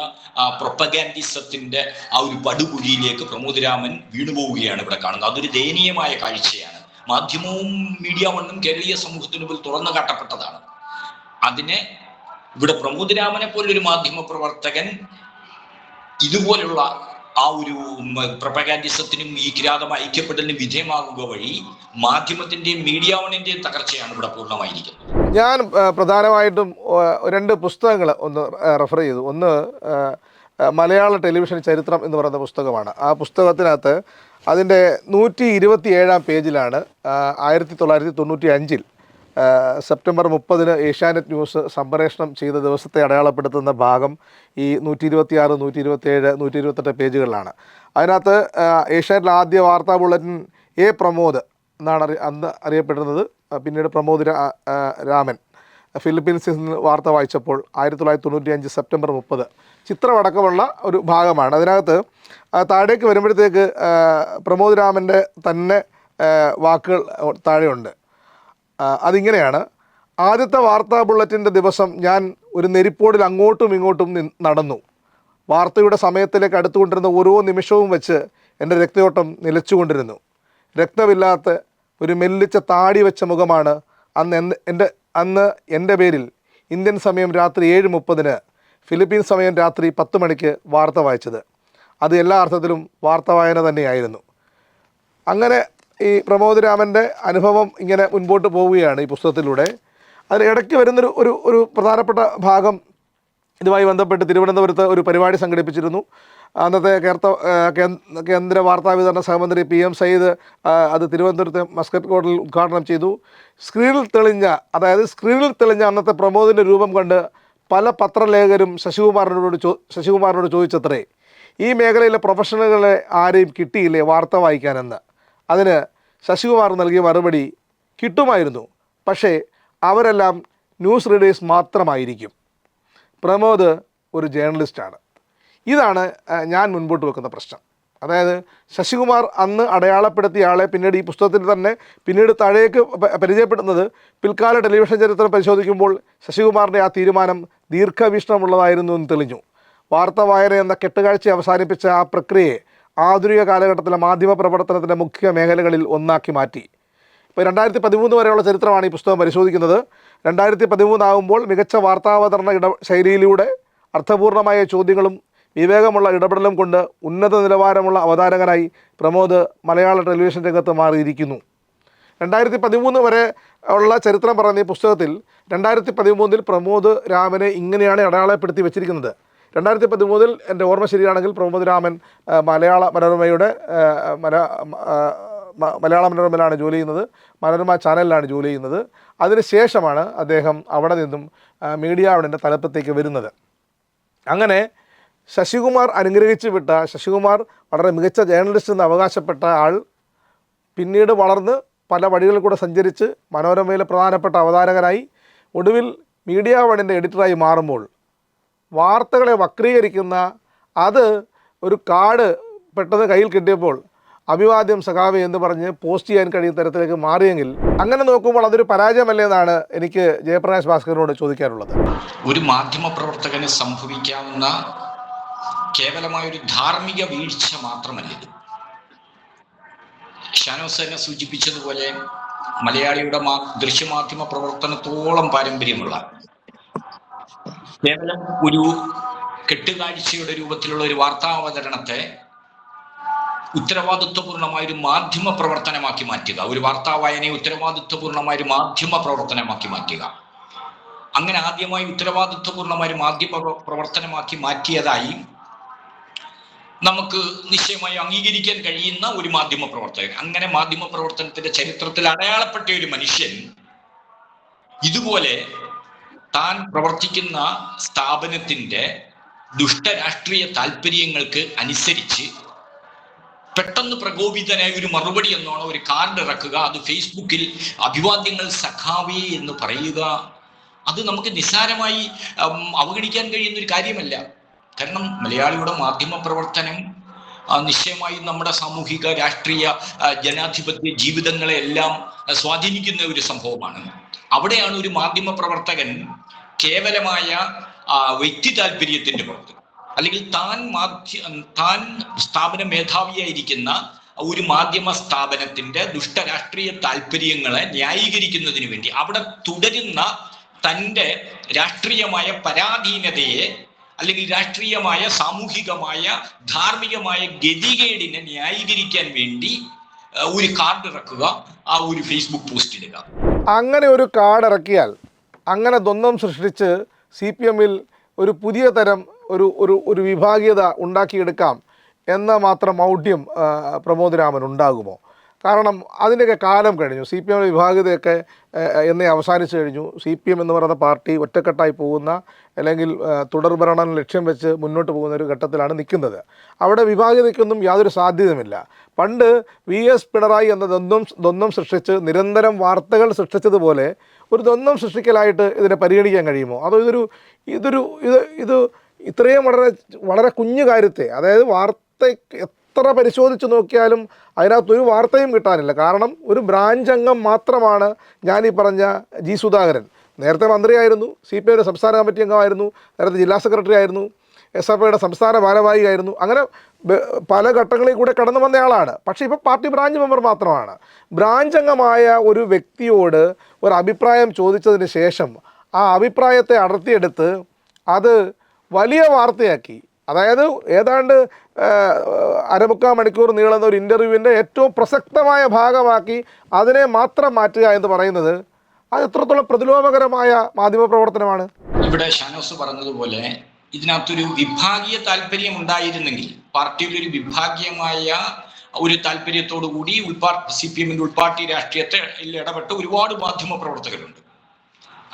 പ്രൊപ്പഗാൻഡിസത്തിന്റെ ആ ഒരു പടുകുഴിയിലേക്ക് പ്രമോദ് രാമൻ വീണുപോവുകയാണ് ഇവിടെ കാണുന്നത്. അതൊരു ദയനീയമായ കാഴ്ചയാണ്. മാധ്യമവും മീഡിയ വണ്ണും കേരളീയ സമൂഹത്തിന് മുമ്പിൽ തുറന്നു കാട്ടപ്പെട്ടതാണ്. അതിനെ ഇവിടെ പ്രമോദ് രാമനെ പോലൊരു മാധ്യമ പ്രവർത്തകൻ ഇതുപോലുള്ള ആ ഒരു പ്രൊപ്പഗാൻഡിസത്തിനും ഈ കിരാതമായ ഐക്യപ്പെടലിനും വിധേയമാകുക വഴി മാധ്യമത്തിന്റെയും മീഡിയ വണ്ണിന്റെയും തകർച്ചയാണ് ഇവിടെ പൂർണ്ണമായിരിക്കുന്നത്. ഞാൻ പ്രധാനമായിട്ടും 2 പുസ്തകങ്ങൾ ഒന്ന് റെഫർ ചെയ്തു. ഒന്ന് മലയാള ടെലിവിഷൻ ചരിത്രം എന്ന് പറയുന്ന പുസ്തകമാണ്. ആ പുസ്തകത്തിനകത്ത് അതിൻ്റെ 127-ാം പേജിലാണ് 1995 സെപ്റ്റംബർ 30 ഏഷ്യാനെറ്റ് ന്യൂസ് സംപ്രേഷണം ചെയ്ത ദിവസത്തെ അടയാളപ്പെടുത്തുന്ന ഭാഗം ഈ 126, 127, 128 പേജുകളിലാണ്. അതിനകത്ത് ഏഷ്യാനെറ്റിലെ ആദ്യ വാർത്താ ബുള്ളറ്റിൻ പ്രമോദ് എന്നാണ് അന്ന് അറിയപ്പെടുന്നത്. പിന്നീട് പ്രമോദ് രാമൻ ഫിലിപ്പീൻസിൽ നിന്ന് വാർത്ത വായിച്ചപ്പോൾ 1995 സെപ്റ്റംബർ 30 ചിത്രമടക്കമുള്ള ഒരു ഭാഗമാണ്. അതിനകത്ത് താഴേക്ക് വരുമ്പോഴത്തേക്ക് പ്രമോദ് രാമൻ്റെ തന്നെ വാക്കുകൾ താഴെയുണ്ട്. അതിങ്ങനെയാണ്: ആദ്യത്തെ വാർത്താ ബുള്ളറ്റിൻ്റെ ദിവസം ഞാൻ ഒരു നെരിപ്പോടിൽ അങ്ങോട്ടും ഇങ്ങോട്ടും നടന്നു. വാർത്തയുടെ സമയത്തിലേക്ക് അടുത്തുകൊണ്ടിരുന്ന ഓരോ നിമിഷവും വെച്ച് എൻ്റെ രക്തയോട്ടം നിലച്ചുകൊണ്ടിരുന്നു. രക്തമില്ലാത്ത ഒരു മെല്ലിച്ച താടി വെച്ച മുഖമാണ് അന്ന് എൻ്റെ പേരിൽ ഇന്ത്യൻ സമയം രാത്രി 7:30 ഫിലിപ്പീൻസ് സമയം രാത്രി 10 മണിക്ക് വാർത്ത വായിച്ചത്. അത് എല്ലാ അർത്ഥത്തിലും വാർത്ത വായന തന്നെയായിരുന്നു. അങ്ങനെ ഈ പ്രമോദ് രാമൻ്റെ അനുഭവം ഇങ്ങനെ മുൻപോട്ട് പോവുകയാണ് ഈ പുസ്തകത്തിലൂടെ. അതിന് ഇടയ്ക്ക് വരുന്നൊരു ഒരു ഒരു പ്രധാനപ്പെട്ട ഭാഗം ഇതുമായി ബന്ധപ്പെട്ട് തിരുവനന്തപുരത്ത് ഒരു പരിപാടി സംഘടിപ്പിച്ചിരുന്നു. അന്നത്തെ കേന്ദ്ര വാർത്താ വിതരണ സഹമന്ത്രി PM സയ്യിദ് അത് തിരുവനന്തപുരത്തെ മസ്കറ്റ് കോർട്ടിൽ ഉദ്ഘാടനം ചെയ്തു. സ്ക്രീനിൽ തെളിഞ്ഞ അന്നത്തെ പ്രമോദിൻ്റെ രൂപം കണ്ട് പല പത്രലേഖകരും ശശികുമാറിനോട് ചോദിച്ചത്രേ, ഈ മേഖലയിലെ പ്രൊഫഷണലുകളെ ആരെയും കിട്ടിയില്ലേ വാർത്ത വായിക്കാനെന്ന്. അതിന് ശശികുമാർ നൽകിയ മറുപടി, കിട്ടുമായിരുന്നു, പക്ഷേ അവരെല്ലാം ന്യൂസ് റീഡേഴ്സ് മാത്രമായിരിക്കും. പ്രമോദ് ഒരു ജേർണലിസ്റ്റാണ്. ഇതാണ് ഞാൻ മുൻപോട്ട് വെക്കുന്ന പ്രശ്നം. അതായത് ശശികുമാർ അന്ന് അടയാളപ്പെടുത്തിയ ആളെ പിന്നീട് ഈ പുസ്തകത്തിൽ തന്നെ പിന്നീട് താഴേക്ക് പരിചയപ്പെടുന്നത് പിൽക്കാല ടെലിവിഷൻ ചരിത്രം പരിശോധിക്കുമ്പോൾ ശശികുമാറിൻ്റെ ആ തീരുമാനം ദീർഘവീക്ഷണമുള്ളതായിരുന്നു എന്ന് തെളിഞ്ഞു. വാർത്ത വായന എന്ന കെട്ടുകാഴ്ച അവസാനിപ്പിച്ച ആ പ്രക്രിയയെ ആധുനിക കാലഘട്ടത്തിലെ മാധ്യമ പ്രവർത്തനത്തിൻ്റെ മുഖ്യ മേഖലകളിൽ ഒന്നാക്കി മാറ്റി. ഇപ്പോൾ 2013 വരെയുള്ള ചരിത്രമാണ് ഈ പുസ്തകം പരിശോധിക്കുന്നത്. 2013 ആകുമ്പോൾ മികച്ച വാർത്താവതരണ ശൈലിയിലൂടെ അർത്ഥപൂർണമായ ചോദ്യങ്ങളും വിവേകമുള്ള ഇടപെടലും കൊണ്ട് ഉന്നത നിലവാരമുള്ള അവതാരകനായി പ്രമോദ് മലയാള ടെലിവിഷൻ രംഗത്ത് മാറിയിരിക്കുന്നു. 2013 വരെ ഉള്ള ചരിത്രം പറയുന്ന ഈ പുസ്തകത്തിൽ 2013 പ്രമോദ് രാമനെ ഇങ്ങനെയാണ് അടയാളപ്പെടുത്തി വെച്ചിരിക്കുന്നത്. 2013 എൻ്റെ ഓർമ്മ ശരിയാണെങ്കിൽ പ്രമോദ് രാമൻ മലയാള മനോരമയിലാണ് ജോലി ചെയ്യുന്നത്, മനോരമ ചാനലിലാണ് ജോലി ചെയ്യുന്നത്. അതിനുശേഷമാണ് അദ്ദേഹം അവിടെ നിന്നും മീഡിയ അവാർഡിൻ്റെ തലപ്പത്തേക്ക് വരുന്നത്. അങ്ങനെ ശശികുമാർ അനുഗ്രഹിച്ചു വിട്ട, ശശികുമാർ വളരെ മികച്ച ജേർണലിസ്റ്റ് എന്ന് അവകാശപ്പെട്ട ആൾ പിന്നീട് വളർന്ന് പല വഴികളിൽ കൂടെ സഞ്ചരിച്ച് മനോരമയിലെ പ്രധാനപ്പെട്ട അവതാരകനായി ഒടുവിൽ മീഡിയ അവാർഡിൻ്റെ എഡിറ്ററായി മാറുമ്പോൾ വാർത്തകളെ വക്രീകരിക്കുന്ന അത് ഒരു കാർഡ് പെട്ടെന്ന് കയ്യിൽ കിട്ടിയപ്പോൾ അഭിവാദ്യം സഖാവേ എന്ന് പറഞ്ഞ് പോസ്റ്റ് ചെയ്യാൻ കഴിയുന്ന തരത്തിലേക്ക് മാറിയെങ്കിൽ അങ്ങനെ നോക്കുമ്പോൾ അതൊരു പരാജയമല്ലേ എന്നാണ് എനിക്ക് ജയപ്രകാശ് ഭാസ്കറിനോട് ചോദിക്കാനുള്ളത്. ഒരു മാധ്യമ പ്രവർത്തകന് സംഭവിക്കാവുന്ന കേവലമായൊരു ധാർമ്മിക വീഴ്ച മാത്രമല്ല ഇത്. ഷാനോസ് തന്നെ സൂചിപ്പിച്ചതുപോലെ മലയാളിയുടെ ദൃശ്യമാധ്യമ പ്രവർത്തനത്തോളം പാരമ്പര്യമുള്ള കേവലം ഒരു കെട്ടുകാഴ്ചയുടെ രൂപത്തിലുള്ള ഒരു വാർത്താവതരണത്തെ ഉത്തരവാദിത്വപൂർണമായൊരു മാധ്യമ പ്രവർത്തനമാക്കി മാറ്റുക, ഒരു വാർത്താ വായനയെ ഉത്തരവാദിത്വപൂർണമായൊരു മാധ്യമ പ്രവർത്തനമാക്കി മാറ്റുക, അങ്ങനെ ആദ്യമായി ഉത്തരവാദിത്വപൂർണമായ മാധ്യമ പ്രവർത്തനമാക്കി മാറ്റിയതായി നമുക്ക് നിശ്ചയമായി അംഗീകരിക്കാൻ കഴിയുന്ന ഒരു മാധ്യമ പ്രവർത്തകൻ, അങ്ങനെ മാധ്യമ പ്രവർത്തനത്തിന്റെ ചരിത്രത്തിൽ അടയാളപ്പെട്ട ഒരു മനുഷ്യൻ ഇതുപോലെ താൻ പ്രവർത്തിക്കുന്ന സ്ഥാപനത്തിന്റെ ദുഷ്ടരാഷ്ട്രീയ താല്പര്യങ്ങൾക്ക് അനുസരിച്ച് പെട്ടെന്ന് പ്രകോപിതനായ ഒരു മറുപടി എന്നോണം ഒരു കാർഡ് ഇറക്കുക, അത് ഫേസ്ബുക്കിൽ അഭിവാദ്യങ്ങൾ സഖാവേ എന്ന് പറയുക, അത് നമുക്ക് നിസ്സാരമായി അവഗണിക്കാൻ കഴിയുന്ന ഒരു കാര്യമല്ല. കാരണം മലയാളിയുടെ മാധ്യമ പ്രവർത്തനം നിശ്ചയമായും നമ്മുടെ സാമൂഹിക രാഷ്ട്രീയ ജനാധിപത്യ ജീവിതങ്ങളെ എല്ലാം സ്വാധീനിക്കുന്ന ഒരു സംഭവമാണ്. അവിടെയാണ് ഒരു മാധ്യമ പ്രവർത്തകൻ കേവലമായ വ്യക്തി താല്പര്യത്തിന്റെ പുറത്ത് അല്ലെങ്കിൽ താൻ സ്ഥാപന മേധാവിയായിരിക്കുന്ന ഒരു മാധ്യമ സ്ഥാപനത്തിന്റെ ദുഷ്ടരാഷ്ട്രീയ താല്പര്യങ്ങളെ ന്യായീകരിക്കുന്നതിന് വേണ്ടി അവിടെ തുടരുന്ന തൻ്റെ രാഷ്ട്രീയമായ പരാധീനതയെ അല്ലെങ്കിൽ രാഷ്ട്രീയമായ സാമൂഹികമായ ധാർമ്മികമായ ഗതികേടിനെ ന്യായീകരിക്കാൻ വേണ്ടി ഒരു കാർഡ് ഇറക്കുക, ആ ഒരു ഫേസ്ബുക്ക് പോസ്റ്റ് ഇടുക. അങ്ങനെ ഒരു കാർഡ് ഇറക്കിയാൽ അങ്ങനെ ദ്വന്ദ്വം സൃഷ്ടിച്ച് CPM-ൽ ഒരു പുതിയ തരം ഒരു വിഭാഗീയത ഉണ്ടാക്കിയെടുക്കാം എന്ന മാത്രം ഔഢ്യം പ്രമോദ് രാമൻ ഉണ്ടാകുമോ? കാരണം അതിൻ്റെയൊക്കെ കാലം കഴിഞ്ഞു. CPM വിഭാഗീയതയൊക്കെ എന്നേ അവസാനിച്ചു കഴിഞ്ഞു. CPM എന്ന് പറയുന്ന പാർട്ടി ഒറ്റക്കെട്ടായി പോകുന്ന അല്ലെങ്കിൽ തുടർഭരണം ലക്ഷ്യം വെച്ച് മുന്നോട്ട് പോകുന്ന ഒരു ഘട്ടത്തിലാണ് നിൽക്കുന്നത്. അവിടെ വിഭാഗീയതയ്ക്കൊന്നും യാതൊരു സാധ്യതയുമില്ല. പണ്ട് VS പിണറായി എന്ന ദ്വന്ദ്വം സൃഷ്ടിച്ച് നിരന്തരം വാർത്തകൾ സൃഷ്ടിച്ചതുപോലെ ഒരു ദ്വന്ദ്വം സൃഷ്ടിക്കലായിട്ട് ഇതിനെ പരിഗണിക്കാൻ കഴിയുമോ? അതോ ഇത് ഇത്രയും വളരെ കുഞ്ഞു കാര്യത്തെ, അതായത് വാർത്ത എത്ര പരിശോധിച്ച് നോക്കിയാലും അതിനകത്തൊരു വാർത്തയും കിട്ടാനില്ല. കാരണം ഒരു ബ്രാഞ്ച് അംഗം മാത്രമാണ് ഞാനീ പറഞ്ഞ G. സുധാകരൻ. നേരത്തെ മന്ത്രിയായിരുന്നു, CPM സംസ്ഥാന കമ്മിറ്റി അംഗമായിരുന്നു, നേരത്തെ ജില്ലാ സെക്രട്ടറി ആയിരുന്നു. SFIയുടെ സംസ്ഥാന ഭാരവാഹിയായിരുന്നു. അങ്ങനെ പല ഘട്ടങ്ങളിൽ കൂടെ കടന്നു വന്നയാളാണ്. പക്ഷേ ഇപ്പോൾ പാർട്ടി ബ്രാഞ്ച് മെമ്പർ മാത്രമാണ്. ബ്രാഞ്ച് അംഗമായ ഒരു വ്യക്തിയോട് ഒരു അഭിപ്രായം ചോദിച്ചതിന് ശേഷം ആ അഭിപ്രായത്തെ അടർത്തിയെടുത്ത് അത് വലിയ വാർത്തയാക്കി. അതായത് ഏതാണ്ട് 1/4 മണിക്കൂർ നീളുന്ന ഒരു ഇൻ്റർവ്യൂവിൻ്റെ ഏറ്റവും പ്രസക്തമായ ഭാഗമാക്കി അതിനെ മാത്രം മാറ്റുക എന്ന് പറയുന്നത് അത് എത്രത്തോളം പ്രതിലോമകരമായ മാധ്യമപ്രവർത്തനമാണ്. ഇവിടെ ഷാനോസ് പറഞ്ഞതുപോലെ ഇതിനകത്തൊരു വിഭാഗീയ താല്പര്യം ഉണ്ടായിരുന്നെങ്കിൽ, പാർട്ടിയിൽ ഒരു വിഭാഗീയമായ ഒരു താല്പര്യത്തോടു കൂടി CPM-ന്റെ ഉൾപാർട്ടി രാഷ്ട്രീയത്തിൽ ഇടപെട്ട് ഒരുപാട് മാധ്യമ പ്രവർത്തകരുണ്ട്.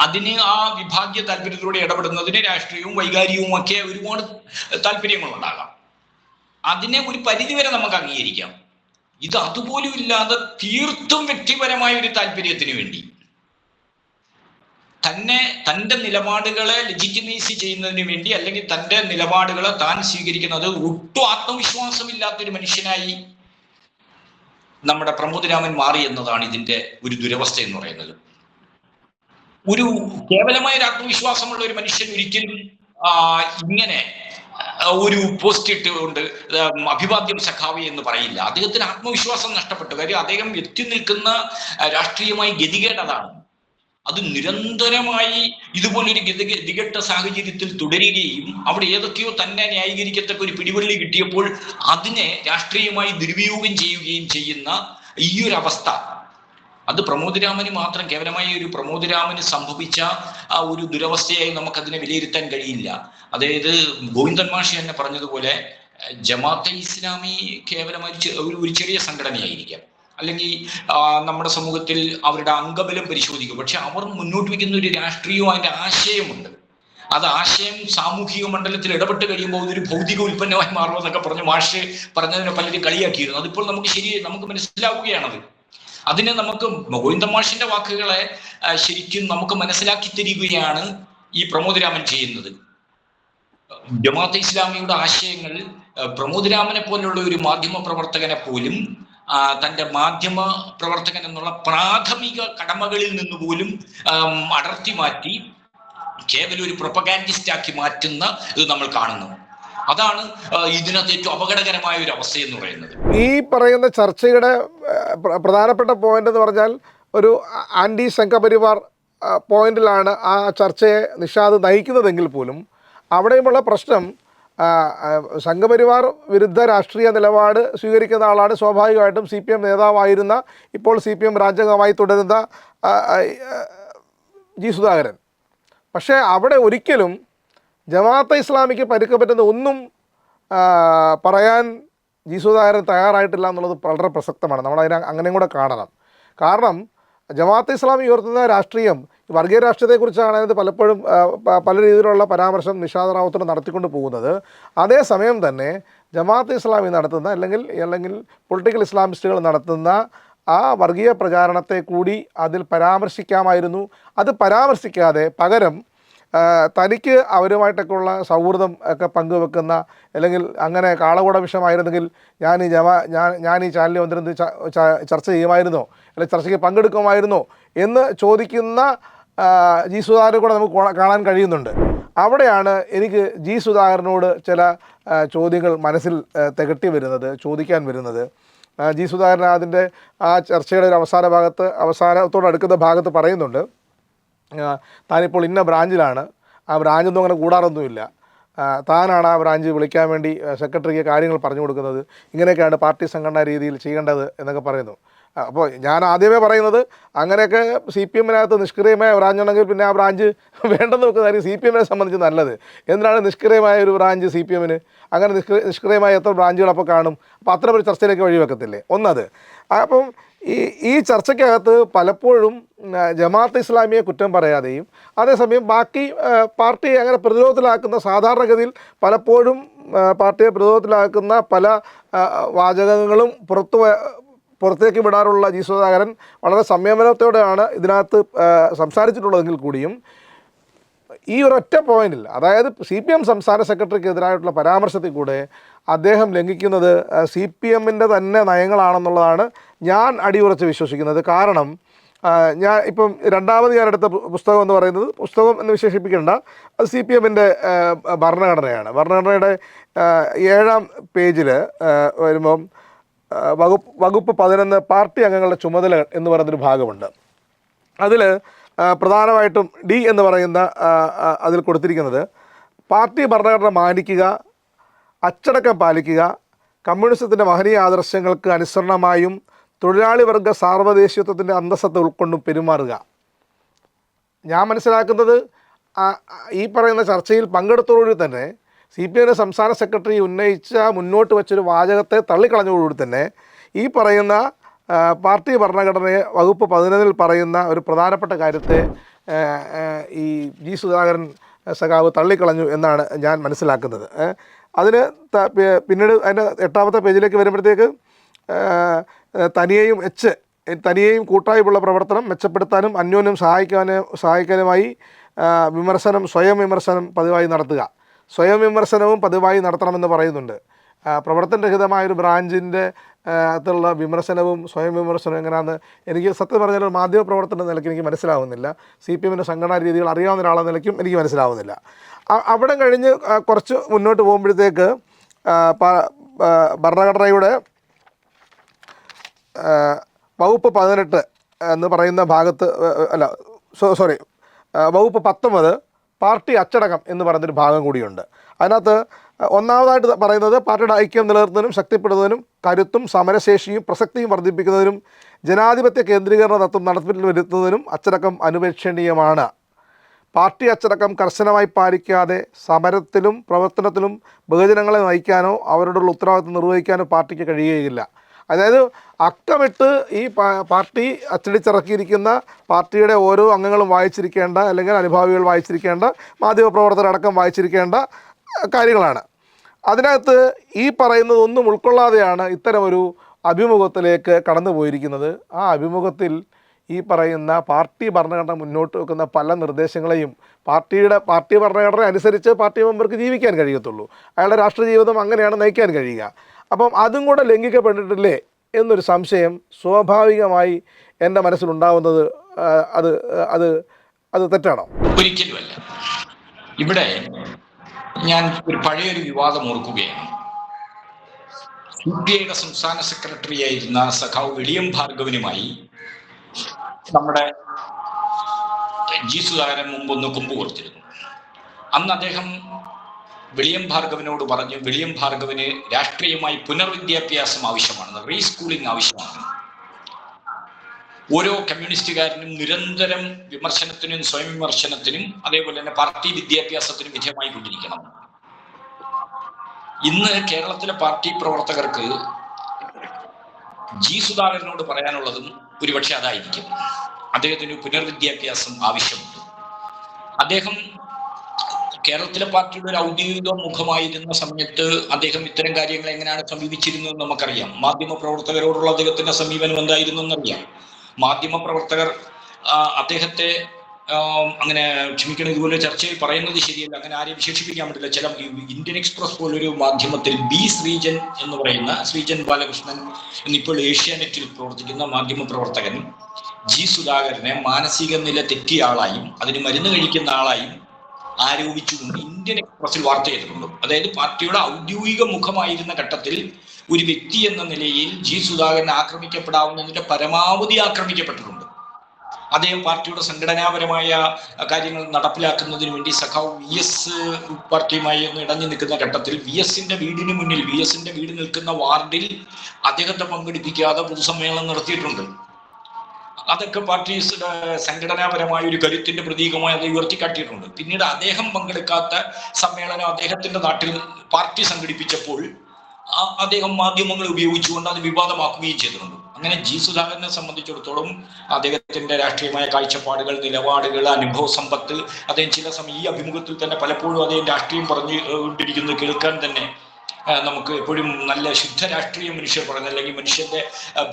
അതിന് ആ വിഭാഗീയ താല്പര്യത്തിലൂടെ ഇടപെടുന്നതിന് രാഷ്ട്രീയവും വൈകാരികവും ഒക്കെ ഒരുപാട് താല്പര്യങ്ങളുണ്ടാകാം. അതിനെ ഒരു പരിധിവരെ നമുക്ക് അംഗീകരിക്കാം. ഇത് അതുപോലും ഇല്ലാതെ തീർത്തും വ്യക്തിപരമായ ഒരു താല്പര്യത്തിന് വേണ്ടി തൻ്റെ നിലപാടുകളെ ലെജിറ്റിമൈസ് ചെയ്യുന്നതിന് വേണ്ടി, അല്ലെങ്കിൽ തൻ്റെ നിലപാടുകളെ താൻ സ്വീകരിക്കുന്നത് ഒട്ടും ആത്മവിശ്വാസമില്ലാത്തൊരു മനുഷ്യനായി നമ്മുടെ പ്രമോദ് രാമൻ മാറി എന്നതാണ് ഇതിന്റെ ഒരു ദുരവസ്ഥ എന്ന് പറയുന്നത്. ഒരു കേവലമായ ഒരു ആത്മവിശ്വാസമുള്ള ഒരു മനുഷ്യൻ ഒരിക്കലും ഇങ്ങനെ ഒരു പോസ്റ്റ് ഇട്ടുകൊണ്ട് അഭിവാദ്യം സഖാവി എന്ന് പറയില്ല. അദ്ദേഹത്തിന് ആത്മവിശ്വാസം നഷ്ടപ്പെട്ടു. കാര്യം അദ്ദേഹം എത്തി നിൽക്കുന്ന രാഷ്ട്രീയമായി ഗതികേട് അതാണ്. അത് നിരന്തരമായി ഇതുപോലൊരു ഗതികെട്ട സാഹചര്യത്തിൽ തുടരുകയും അവിടെ ഏതൊക്കെയോ തന്നെ ന്യായീകരിക്കത്തക്ക ഒരു പിടിവള്ളി കിട്ടിയപ്പോൾ അതിനെ രാഷ്ട്രീയമായി ദുരുപയോഗം ചെയ്യുകയും ചെയ്യുന്ന ഈ ഒരു അവസ്ഥ, അത് പ്രമോദ് രാമന് മാത്രം, കേവലമായി ഒരു പ്രമോദ് രാമന് സംഭവിച്ച ആ ഒരു ദുരവസ്ഥയായി നമുക്കതിനെ വിലയിരുത്താൻ കഴിയില്ല. അതായത് ഗോവിന്ദൻ മാഷി തന്നെ പറഞ്ഞതുപോലെ ജമാഅത്തെ ഇസ്ലാമി കേവലമായി ഒരു ചെറിയ സംഘടനയായിരിക്കാം, അല്ലെങ്കിൽ നമ്മുടെ സമൂഹത്തിൽ അവരുടെ അംഗബലം പരിശോധിക്കും. പക്ഷെ അവർ മുന്നോട്ട് വയ്ക്കുന്ന ഒരു രാഷ്ട്രീയവും അതിൻ്റെ ആശയമുണ്ട്. അത് ആശയം സാമൂഹിക മണ്ഡലത്തിൽ ഇടപെട്ട് കഴിയുമ്പോൾ അതൊരു ഭൗതിക ഉൽപ്പന്നമായി മാറുമെന്നൊക്കെ പറഞ്ഞ് മാഷ് പറഞ്ഞതിനെ പലരും കളിയാക്കിയിരുന്നു. അതിപ്പോൾ നമുക്ക് മനസ്സിലാവുകയാണത്. അതിനെ നമുക്ക് ഗോവിന്ദ മാഷിന്റെ വാക്കുകളെ ശരിക്കും നമുക്ക് മനസ്സിലാക്കി തരികയാണ് ഈ പ്രമോദ് രാമൻ ചെയ്യുന്നത്. ജമാഅത്തെ ഇസ്ലാമിയുടെ ആശയങ്ങൾ പ്രമോദ് രാമനെ പോലുള്ള ഒരു മാധ്യമ പ്രവർത്തകനെ പോലും തൻ്റെ മാധ്യമ പ്രവർത്തകൻ എന്നുള്ള പ്രാഥമിക കടമകളിൽ നിന്ന് പോലും അടർത്തി മാറ്റി കേവലം ഒരു പ്രൊപ്പഗാൻഡിസ്റ്റാക്കി മാറ്റുന്ന ഇത് നമ്മൾ കാണുന്നു. അതാണ് ഇതിനകത്ത് ഏറ്റവും അപകടകരമായ ഒരു അവസ്ഥ എന്ന് പറയുന്നത്. ഈ പറയുന്ന ചർച്ചയുടെ പ്രധാനപ്പെട്ട പോയിന്റ് എന്ന് പറഞ്ഞാൽ ഒരു ആൻറ്റി സംഘപരിവാർ പോയിന്റിലാണ് ആ ചർച്ചയെ നിഷാദ് നയിക്കുന്നതെങ്കിൽ പോലും അവിടെയുമുള്ള പ്രശ്നം സംഘപരിവാർ വിരുദ്ധ രാഷ്ട്രീയ നിലപാട് സ്വീകരിക്കുന്ന ആളാണ് സ്വാഭാവികമായിട്ടും CPM നേതാവായിരുന്ന, ഇപ്പോൾ CPM രാജ്യാംഗമായി തുടരുന്ന ജി സുധാകരൻ. പക്ഷേ അവിടെ ഒരിക്കലും ജമാഅത്തെ ഇസ്ലാമിക്ക് പരിക്ക് പറ്റുന്ന ഒന്നും പറയാൻ ജി സുധാകരൻ തയ്യാറായിട്ടില്ല എന്നുള്ളത് വളരെ പ്രസക്തമാണ്. നമ്മളതിനെ അങ്ങനെയും കൂടെ കാണണം. കാരണം ജമാഅത്തെ ഇസ്ലാമി ഉയർത്തുന്ന രാഷ്ട്രീയം വർഗീയ രാഷ്ട്രീയത്തെക്കുറിച്ചാണ് ഇത് പലപ്പോഴും പല രീതിയിലുള്ള പരാമർശം നിഷാദ് റാവുത്തർ നടത്തിക്കൊണ്ട് പോകുന്നത്. അതേസമയം തന്നെ ജമാഅത്തെ ഇസ്ലാമി നടത്തുന്ന അല്ലെങ്കിൽ പൊളിറ്റിക്കൽ ഇസ്ലാമിസ്റ്റുകൾ നടത്തുന്ന ആ വർഗീയ പ്രചാരണത്തെ കൂടി അതിൽ പരാമർശിക്കാമായിരുന്നു. അത് പരാമർശിക്കാതെ പകരം തനിക്ക് അവരുമായിട്ടൊക്കെ ഉള്ള സൗഹൃദം ഒക്കെ പങ്കുവെക്കുന്ന, അല്ലെങ്കിൽ അങ്ങനെ കാളകൂട വിഷയമായിരുന്നെങ്കിൽ ഞാൻ ഈ ചാനലിൽ വന്നിരുന്ന് ചർച്ച ചെയ്യുമായിരുന്നോ, അല്ലെങ്കിൽ ചർച്ചയ്ക്ക് പങ്കെടുക്കുമായിരുന്നോ എന്ന് ചോദിക്കുന്ന ജി സുധാകരനെ കൂടെ നമുക്ക് കാണാൻ കഴിയുന്നുണ്ട്. അവിടെയാണ് എനിക്ക് ജി സുധാകരനോട് ചില ചോദ്യങ്ങൾ മനസ്സിൽ തികട്ടി വരുന്നത്, ചോദിക്കാൻ വരുന്നത്. ജി സുധാകരൻ അതിൻ്റെ ആ ചർച്ചയുടെ ഒരു അവസാനത്തോടടുക്കുന്ന ഭാഗത്ത് പറയുന്നുണ്ട്, താനിപ്പോൾ ഇന്ന ബ്രാഞ്ചിലാണ്, ആ ബ്രാഞ്ചൊന്നും അങ്ങനെ കൂടാറൊന്നുമില്ല, താനാണ് ആ ബ്രാഞ്ച് വിളിക്കാൻ വേണ്ടി സെക്രട്ടറിക്ക് കാര്യങ്ങൾ പറഞ്ഞു കൊടുക്കുന്നത്, ഇങ്ങനെയൊക്കെയാണ് പാർട്ടി സംഘടനാ രീതിയിൽ ചെയ്യേണ്ടത് എന്നൊക്കെ പറയുന്നു. അപ്പോൾ ഞാൻ ആദ്യമേ പറയുന്നത് അങ്ങനെയൊക്കെ CPM-നകത്ത് നിഷ്ക്രിയമായ ബ്രാഞ്ചുണ്ടെങ്കിൽ പിന്നെ ആ ബ്രാഞ്ച് വേണ്ടെന്ന് വെക്കുന്നതായിരിക്കും CPM-നെ സംബന്ധിച്ച് നല്ലത്. എന്തിനാണ് നിഷ്ക്രിയമായ ഒരു ബ്രാഞ്ച് CPM-ന്? അങ്ങനെ നിഷ്ക്രിയമായ എത്ര ബ്രാഞ്ചുകൾ അപ്പോൾ കാണും? അപ്പോൾ അത്ര ഒരു ചർച്ചയിലേക്ക് വഴിവെക്കത്തില്ലേ? ഒന്നത്. അപ്പം ഈ ചർച്ചയ്ക്കകത്ത് പലപ്പോഴും ജമാഅത്തെ ഇസ്ലാമിയെ കുറ്റം പറയാതെയും അതേസമയം ബാക്കി പാർട്ടിയെ അങ്ങനെ പ്രതിരോധത്തിലാക്കുന്ന, സാധാരണഗതിയിൽ പലപ്പോഴും പാർട്ടിയെ പ്രതിരോധത്തിലാക്കുന്ന പല വാചകങ്ങളും പുറത്തേക്ക് വിടാറുള്ള ജി സുധാകരൻ വളരെ സംയമനത്തോടെയാണ് ഇതിനകത്ത് സംസാരിച്ചിട്ടുള്ളതെങ്കിൽ കൂടിയും ഈ ഒരൊറ്റ പോയിന്റിൽ, അതായത് CPM സംസ്ഥാന സെക്രട്ടറിക്കെതിരായിട്ടുള്ള പരാമർശത്തിൽ കൂടെ അദ്ദേഹം ലംഘിക്കുന്നത് CPM-ൻ്റെ തന്നെ നയങ്ങളാണെന്നുള്ളതാണ് ഞാൻ അടിയുറച്ച് വിശ്വസിക്കുന്നത്. കാരണം ഞാൻ ഇപ്പം രണ്ടാമത് ഞാനെടുത്ത പുസ്തകം എന്ന് പറയുന്നത്, പുസ്തകം എന്ന് വിശേഷിപ്പിക്കേണ്ട, അത് CPM-ൻ്റെ ഭരണഘടനയാണ്. ഭരണഘടനയുടെ 7-ാം പേജിൽ വരുമ്പം വകുപ്പ് 11 പാർട്ടി അംഗങ്ങളുടെ ചുമതലകൾ എന്ന് പറയുന്നൊരു ഭാഗമുണ്ട്. അതിൽ പ്രധാനമായിട്ടും D എന്ന് പറയുന്ന അതിൽ കൊടുത്തിരിക്കുന്നത് പാർട്ടി ഭരണഘടന മാനിക്കുക, അച്ചടക്കം പാലിക്കുക, കമ്മ്യൂണിസത്തിൻ്റെ മഹനീയ ആദർശങ്ങൾക്ക് അനുസരണമായും തൊഴിലാളി വർഗ സാർവദേശീയത്വത്തിൻ്റെ അന്തസ്സത്തെ ഉൾക്കൊണ്ടും പെരുമാറുക. ഞാൻ മനസ്സിലാക്കുന്നത് ഈ പറയുന്ന ചർച്ചയിൽ പങ്കെടുത്തതോടുകൂടി തന്നെ CPM സംസ്ഥാന സെക്രട്ടറി മുന്നോട്ട് വെച്ചൊരു വാചകത്തെ തള്ളിക്കളഞ്ഞതോടുകൂടി തന്നെ ഈ പറയുന്ന പാർട്ടി ഭരണഘടനയെ വകുപ്പ് 11 പറയുന്ന ഒരു പ്രധാനപ്പെട്ട കാര്യത്തെ ഈ G. സുധാകരൻ സഖാവ് തള്ളിക്കളഞ്ഞു എന്നാണ് ഞാൻ മനസ്സിലാക്കുന്നത്. അതിന് പിന്നീട് അതിൻ്റെ 8-ാമത്തെ പേജിലേക്ക് വരുമ്പോഴത്തേക്ക് തനിയെയും കൂട്ടായുള്ള പ്രവർത്തനം മെച്ചപ്പെടുത്താനും അന്യോന്യം സഹായിക്കാനുമായി സ്വയം വിമർശനം പതിവായി നടത്തുക. സ്വയം വിമർശനവും പതിവായി നടത്തണമെന്ന് പറയുന്നുണ്ട്. പ്രവർത്തനരഹിതമായൊരു ബ്രാഞ്ചിൻ്റെ അകത്തുള്ള വിമർശനവും സ്വയം വിമർശനവും എങ്ങനെയാണെന്ന് എനിക്ക് സത്യം പറഞ്ഞാൽ ഒരു മാധ്യമ പ്രവർത്തന നിലയ്ക്ക് എനിക്ക് മനസ്സിലാവുന്നില്ല. CPM-ൻ്റെ സംഘടനാ രീതികൾ അറിയാവുന്ന ഒരാളെന്ന നിലയ്ക്കും എനിക്ക് മനസ്സിലാവുന്നില്ല. അവിടെ കഴിഞ്ഞ് കുറച്ച് മുന്നോട്ട് പോകുമ്പോഴത്തേക്ക് ഭരണഘടനയുടെ വകുപ്പ് 18 എന്ന് പറയുന്ന ഭാഗത്ത് വകുപ്പ് 19 പാർട്ടി അച്ചടക്കം എന്ന് പറയുന്നൊരു ഭാഗം കൂടിയുണ്ട്. അതിനകത്ത് ഒന്നാമതായിട്ട് പറയുന്നത് പാർട്ടിയുടെ ഐക്യം നിലനിർത്തുന്നതിനും ശക്തിപ്പെടുത്തുന്നതിനും കരുത്തും സമരശേഷിയും പ്രസക്തിയും വർദ്ധിപ്പിക്കുന്നതിനും ജനാധിപത്യ കേന്ദ്രീകരണ തത്വം നടപ്പിൽ വരുത്തുന്നതിനും അച്ചടക്കം അനുപേക്ഷണീയമാണ്. പാർട്ടി അച്ചടക്കം കർശനമായി പാലിക്കാതെ സമരത്തിലും പ്രവർത്തനത്തിലും ബഹുജനങ്ങളെ നയിക്കാനോ അവരോടുള്ള ഉത്തരവാദിത്വം നിർവഹിക്കാനോ പാർട്ടിക്ക് കഴിയുകയില്ല. അതായത് അക്കമിട്ട് ഈ പാർട്ടി അച്ചടിച്ചിറക്കിയിരിക്കുന്ന പാർട്ടിയുടെ ഓരോ അംഗങ്ങളും വായിച്ചിരിക്കേണ്ട, അല്ലെങ്കിൽ അനുഭാവികൾ വായിച്ചിരിക്കേണ്ട, മാധ്യമപ്രവർത്തകരടക്കം വായിച്ചിരിക്കേണ്ട കാര്യങ്ങളാണ്. അതിനകത്ത് ഈ പറയുന്നതൊന്നും ഉൾക്കൊള്ളാതെയാണ് ഇത്തരമൊരു അഭിമുഖത്തിലേക്ക് കടന്നു പോയിരിക്കുന്നത്. ആ അഭിമുഖത്തിൽ ഈ പറയുന്ന പാർട്ടി ഭരണഘടന മുന്നോട്ട് വെക്കുന്ന പല നിർദ്ദേശങ്ങളെയും പാർട്ടി ഭരണഘടന അനുസരിച്ച് പാർട്ടി മെമ്പർക്ക് ജീവിക്കാൻ കഴിയത്തുള്ളൂ. അയാളുടെ രാഷ്ട്രീയ ജീവിതം അങ്ങനെയാണ് നയിക്കാൻ കഴിയുക. അപ്പം അതും കൂടെ ലംഘിക്കപ്പെട്ടിട്ടില്ലേ എന്നൊരു സംശയം സ്വാഭാവികമായി എൻ്റെ മനസ്സിലുണ്ടാവുന്നത് അത് തെറ്റാണോ? ഒരിക്കലുമല്ല. ഇവിടെ ഞാൻ ഒരു പഴയൊരു വിവാദം ഓർക്കുകയാണ്. CPIയുടെ സംസ്ഥാന സെക്രട്ടറി ആയിരുന്ന സഖാവ് വിളിയം ഭാർഗവനുമായി നമ്മുടെ G. സുധാകരൻ മുമ്പൊന്ന് കൊമ്പ് കൊടുത്തിരുന്നു. അന്ന് അദ്ദേഹം വിളിയം ഭാർഗവനോട് പറഞ്ഞു, വിളിയം ഭാർഗവന് രാഷ്ട്രീയമായി പുനർവിദ്യാഭ്യാസം ആവശ്യമാണ്, റീസ്കൂളിംഗ് ആവശ്യമാണ്. ഓരോ കമ്മ്യൂണിസ്റ്റുകാരനും നിരന്തരം വിമർശനത്തിനും സ്വയം വിമർശനത്തിനും അതേപോലെ തന്നെ പാർട്ടി വിദ്യാഭ്യാസത്തിനും വിധേയമായി കൊണ്ടിരിക്കണം. ഇന്ന് കേരളത്തിലെ പാർട്ടി പ്രവർത്തകർക്ക് G. സുധാകരനോട് പറയാനുള്ളതും ഒരുപക്ഷെ അതായിരിക്കും. അദ്ദേഹത്തിന് പുനർവിദ്യാഭ്യാസം ആവശ്യമുണ്ട്. അദ്ദേഹം കേരളത്തിലെ പാർട്ടിയുടെ ഒരു ഔദ്യോഗിക മുഖമായിരുന്ന സമയത്ത് അദ്ദേഹം ഇത്തരം കാര്യങ്ങൾ എങ്ങനെയാണ് സമീപിച്ചിരുന്നതെന്ന് നമുക്കറിയാം. മാധ്യമ പ്രവർത്തകരോടുള്ള അദ്ദേഹത്തിന്റെ സമീപനം എന്തായിരുന്നു എന്നറിയാം. മാധ്യമ പ്രവർത്തകർ അദ്ദേഹത്തെ അങ്ങനെ ക്ഷമിക്കണം, ഇതുപോലെ ചർച്ചയിൽ പറയുന്നത് ശരിയല്ല, അങ്ങനെ ആരെയും വിശേഷിപ്പിക്കാൻ പറ്റില്ല. ചില ഇന്ത്യൻ എക്സ്പ്രസ് പോലൊരു മാധ്യമത്തിൽ ശ്രീജൻ എന്ന് പറയുന്ന ശ്രീജൻ ബാലകൃഷ്ണൻ എന്നിപ്പോൾ ഏഷ്യാനെറ്റിൽ പ്രവർത്തിക്കുന്ന മാധ്യമ പ്രവർത്തകൻ G. സുധാകരനെ മാനസിക നില തെറ്റിയ ആളായും അതിന് മരുന്ന് കഴിക്കുന്ന ആളായും ആരോപിച്ചുകൊണ്ട് ഇന്ത്യൻ എക്സ്പ്രസിൽ വാർത്ത ചെയ്തിട്ടുണ്ട്. അതായത് പാർട്ടിയുടെ ഔദ്യോഗിക മുഖമായിരുന്ന ഘട്ടത്തിൽ ഒരു വ്യക്തി എന്ന നിലയിൽ G. സുധാകരൻ ആക്രമിക്കപ്പെടാവുന്നതിന്റെ പരമാവധി ആക്രമിക്കപ്പെട്ടിട്ടുണ്ട്. അദ്ദേഹം പാർട്ടിയുടെ സംഘടനാപരമായ കാര്യങ്ങൾ നടപ്പിലാക്കുന്നതിന് വേണ്ടി സഖാവ് VS പാർട്ടിയുമായി ഒന്ന് ഇടഞ്ഞു നിൽക്കുന്ന ഘട്ടത്തിൽ VSന്റെ വീടിന് മുന്നിൽ, VSന്റെ വീട് നിൽക്കുന്ന വാർഡിൽ അദ്ദേഹത്തെ പങ്കെടുപ്പിക്കാതെ പൊതുസമ്മേളനം നടത്തിയിട്ടുണ്ട്. അതൊക്കെ പാർട്ടി സംഘടനാപരമായ ഒരു കരുത്തിന്റെ പ്രതീകമായി അത് ഉയർത്തിക്കാട്ടിയിട്ടുണ്ട്. പിന്നീട് അദ്ദേഹം പങ്കെടുക്കാത്ത സമ്മേളനം അദ്ദേഹത്തിന്റെ നാട്ടിൽ പാർട്ടി സംഘടിപ്പിച്ചപ്പോൾ അദ്ദേഹം മാധ്യമങ്ങൾ ഉപയോഗിച്ചുകൊണ്ട് അത് വിവാദമാക്കുകയും ചെയ്തിട്ടുണ്ട്. അങ്ങനെ G. സുധാകരനെ സംബന്ധിച്ചിടത്തോളം അദ്ദേഹത്തിന്റെ രാഷ്ട്രീയമായ കാഴ്ചപ്പാടുകൾ, നിലപാടുകൾ, അനുഭവ സമ്പത്ത്, അദ്ദേഹം ചില സമയം ഈ അഭിമുഖത്തിൽ തന്നെ പലപ്പോഴും അദ്ദേഹം രാഷ്ട്രീയം പറഞ്ഞുകൊണ്ടിരിക്കുന്നത് കേൾക്കാൻ തന്നെ നമുക്ക് എപ്പോഴും നല്ല ശുദ്ധ രാഷ്ട്രീയ മനുഷ്യർ പറയുന്നത്, അല്ലെങ്കിൽ മനുഷ്യന്റെ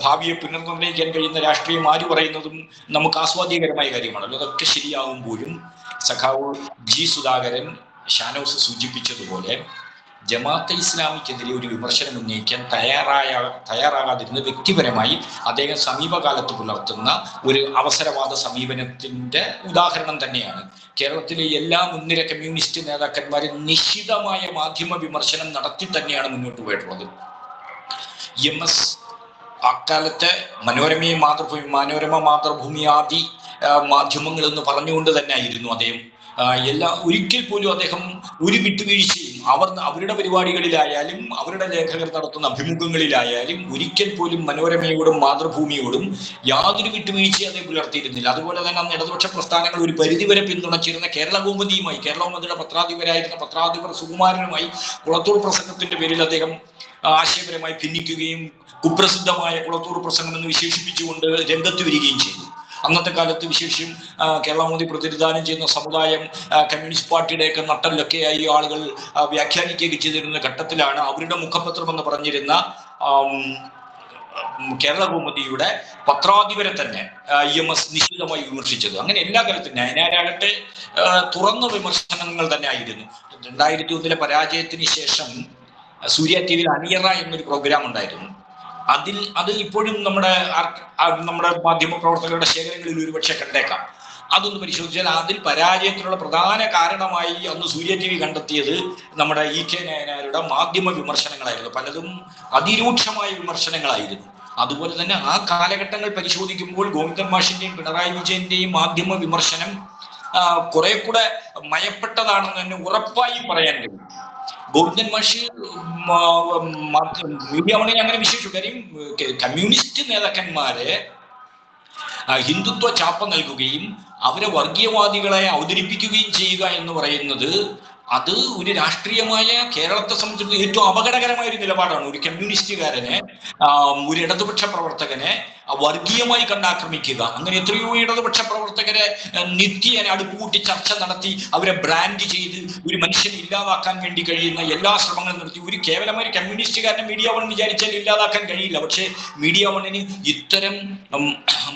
ഭാവിയെ പുനർനിർണ്ണയിക്കാൻ കഴിയുന്ന രാഷ്ട്രീയം ആര് പറയുന്നതും നമുക്ക് ആസ്വാദ്യകരമായ കാര്യമാണല്ലോ. അതൊക്കെ ശരിയാവുമ്പോഴും സഖാവ് G. സുധാകരൻ ഷാനോസ് സൂചിപ്പിച്ചതുപോലെ ജമാഅത്തെ ഇസ്ലാമിക്കെതിരെ ഒരു വിമർശനം ഉന്നയിക്കാൻ തയ്യാറാകാതിരുന്ന വ്യക്തിപരമായി അദ്ദേഹം സമീപകാലത്ത് പുലർത്തുന്ന ഒരു അവസരവാദ സമീപനത്തിന്റെ ഉദാഹരണം തന്നെയാണ്. കേരളത്തിലെ എല്ലാ മുൻനിര കമ്മ്യൂണിസ്റ്റ് നേതാക്കന്മാരും നിശ്ചിതമായ മാധ്യമ വിമർശനം നടത്തി തന്നെയാണ് മുന്നോട്ട് പോയിട്ടുള്ളത്. EMS അക്കാലത്തെ മനോരമ മാതൃഭൂമി ആദി മാധ്യമങ്ങൾ എന്ന് പറഞ്ഞുകൊണ്ട് തന്നെ ആയിരുന്നു അദ്ദേഹം ഒരിക്കൽ പോലും അദ്ദേഹം ഒരു വിട്ടുവീഴ്ചയും അവരുടെ പരിപാടികളിലായാലും അവരുടെ ലേഖകർ നടത്തുന്ന അഭിമുഖങ്ങളിലായാലും ഒരിക്കൽ പോലും മനോരമയോടും മാതൃഭൂമിയോടും യാതൊരു വിട്ടുവീഴ്ചയും അദ്ദേഹം പുലർത്തിയിരുന്നില്ല. അതുപോലെ തന്നെ അന്ന് ഇടതുപക്ഷ പ്രസ്ഥാനങ്ങൾ ഒരു പരിധിവരെ പിന്തുണച്ചിരുന്ന കേരളകൗമുദിയുടെ പത്രാധിപരായിരുന്ന പത്രാധിപർ സുകുമാരനുമായി കുളത്തൂർ പ്രസംഗത്തിന്റെ പേരിൽ അദ്ദേഹം ആശയപരമായി ഭിന്നിക്കുകയും കുപ്രസിദ്ധമായ കുളത്തൂർ പ്രസംഗം എന്ന് വിശേഷിപ്പിച്ചുകൊണ്ട് രംഗത്ത് വരികയും ചെയ്തു. അന്നത്തെ കാലത്ത് വിശേഷം കേരളകൗമുദി പ്രതിനിധാനം ചെയ്യുന്ന സമുദായം കമ്മ്യൂണിസ്റ്റ് പാർട്ടിയുടെയൊക്കെ നട്ടലിലൊക്കെയായി ആളുകൾ വ്യാഖ്യാനിക്കുകയൊക്കെ ചെയ്തിരുന്ന ഘട്ടത്തിലാണ് അവരുടെ മുഖപത്രം എന്ന് പറഞ്ഞിരുന്ന കേരളകൗമുദിയുടെ പത്രാധിപരെ തന്നെ EMS നിശ്ചിതമായി വിമർശിച്ചത്. അങ്ങനെ എല്ലാ കാലത്തും നയനാരാകട്ടെ തുറന്ന വിമർശനങ്ങൾ തന്നെ ആയിരുന്നു. 2001 പരാജയത്തിന് ശേഷം സൂര്യ TV അണിയറ എന്നൊരു പ്രോഗ്രാം ഉണ്ടായിരുന്നു. അതിൽ ഇപ്പോഴും നമ്മുടെ മാധ്യമ പ്രവർത്തകരുടെ ശേഖരങ്ങളിൽ ഒരുപക്ഷെ കണ്ടേക്കാം. അതൊന്ന് പരിശോധിച്ചാൽ അതിൽ പരാജയത്തിനുള്ള പ്രധാന കാരണമായി അന്ന് സൂര്യ TV കണ്ടെത്തിയത് നമ്മുടെ EK നായനാരുടെ മാധ്യമ വിമർശനങ്ങളായിരുന്നു. പലതും അതിരൂക്ഷമായ വിമർശനങ്ങളായിരുന്നു. അതുപോലെ തന്നെ ആ കാലഘട്ടങ്ങൾ പരിശോധിക്കുമ്പോൾ ഗോവിന്ദൻ മാഷിന്റെയും പിണറായി വിജയന്റെയും മാധ്യമ വിമർശനം കുറെ കൂടെ മയപ്പെട്ടതാണെന്ന് തന്നെ ഉറപ്പായി പറയാൻ കഴിയും. ഗോവിന്ദൻ മാഷി മീഡിയ വണ്ണിനെ അങ്ങനെ വിശേഷിച്ചു. കാര്യം കമ്മ്യൂണിസ്റ്റ് നേതാക്കന്മാരെ ഹിന്ദുത്വ ചാപ്പ നൽകുകയും അവരെ വർഗീയവാദികളെ അവതരിപ്പിക്കുകയും ചെയ്യുക എന്ന് പറയുന്നത് അത് ഒരു രാഷ്ട്രീയമായ കേരളത്തെ സംബന്ധിച്ചിടത്തോളം ഏറ്റവും അപകടകരമായ ഒരു നിലപാടാണ്. ഒരു കമ്മ്യൂണിസ്റ്റുകാരനെ ഒരു ഇടതുപക്ഷ പ്രവർത്തകനെ വർഗീയമായി കണ്ടാക്രമിക്കുക. അങ്ങനെ എത്രയോ ഇടതുപക്ഷ പ്രവർത്തകരെ നിത്യേന അടുപ്പുകൂട്ടി ചർച്ച നടത്തി അവരെ ബ്രാൻഡ് ചെയ്ത് ഒരു മനുഷ്യനെ ഇല്ലാതാക്കാൻ വേണ്ടി കഴിയുന്ന എല്ലാ ശ്രമങ്ങളും നടത്തി. ഒരു കേവലമായ ഒരു കമ്മ്യൂണിസ്റ്റുകാരനെ മീഡിയ വൺ വിചാരിച്ചാൽ ഇല്ലാതാക്കാൻ കഴിയില്ല. പക്ഷേ മീഡിയ വണ്ണിന് ഇത്തരം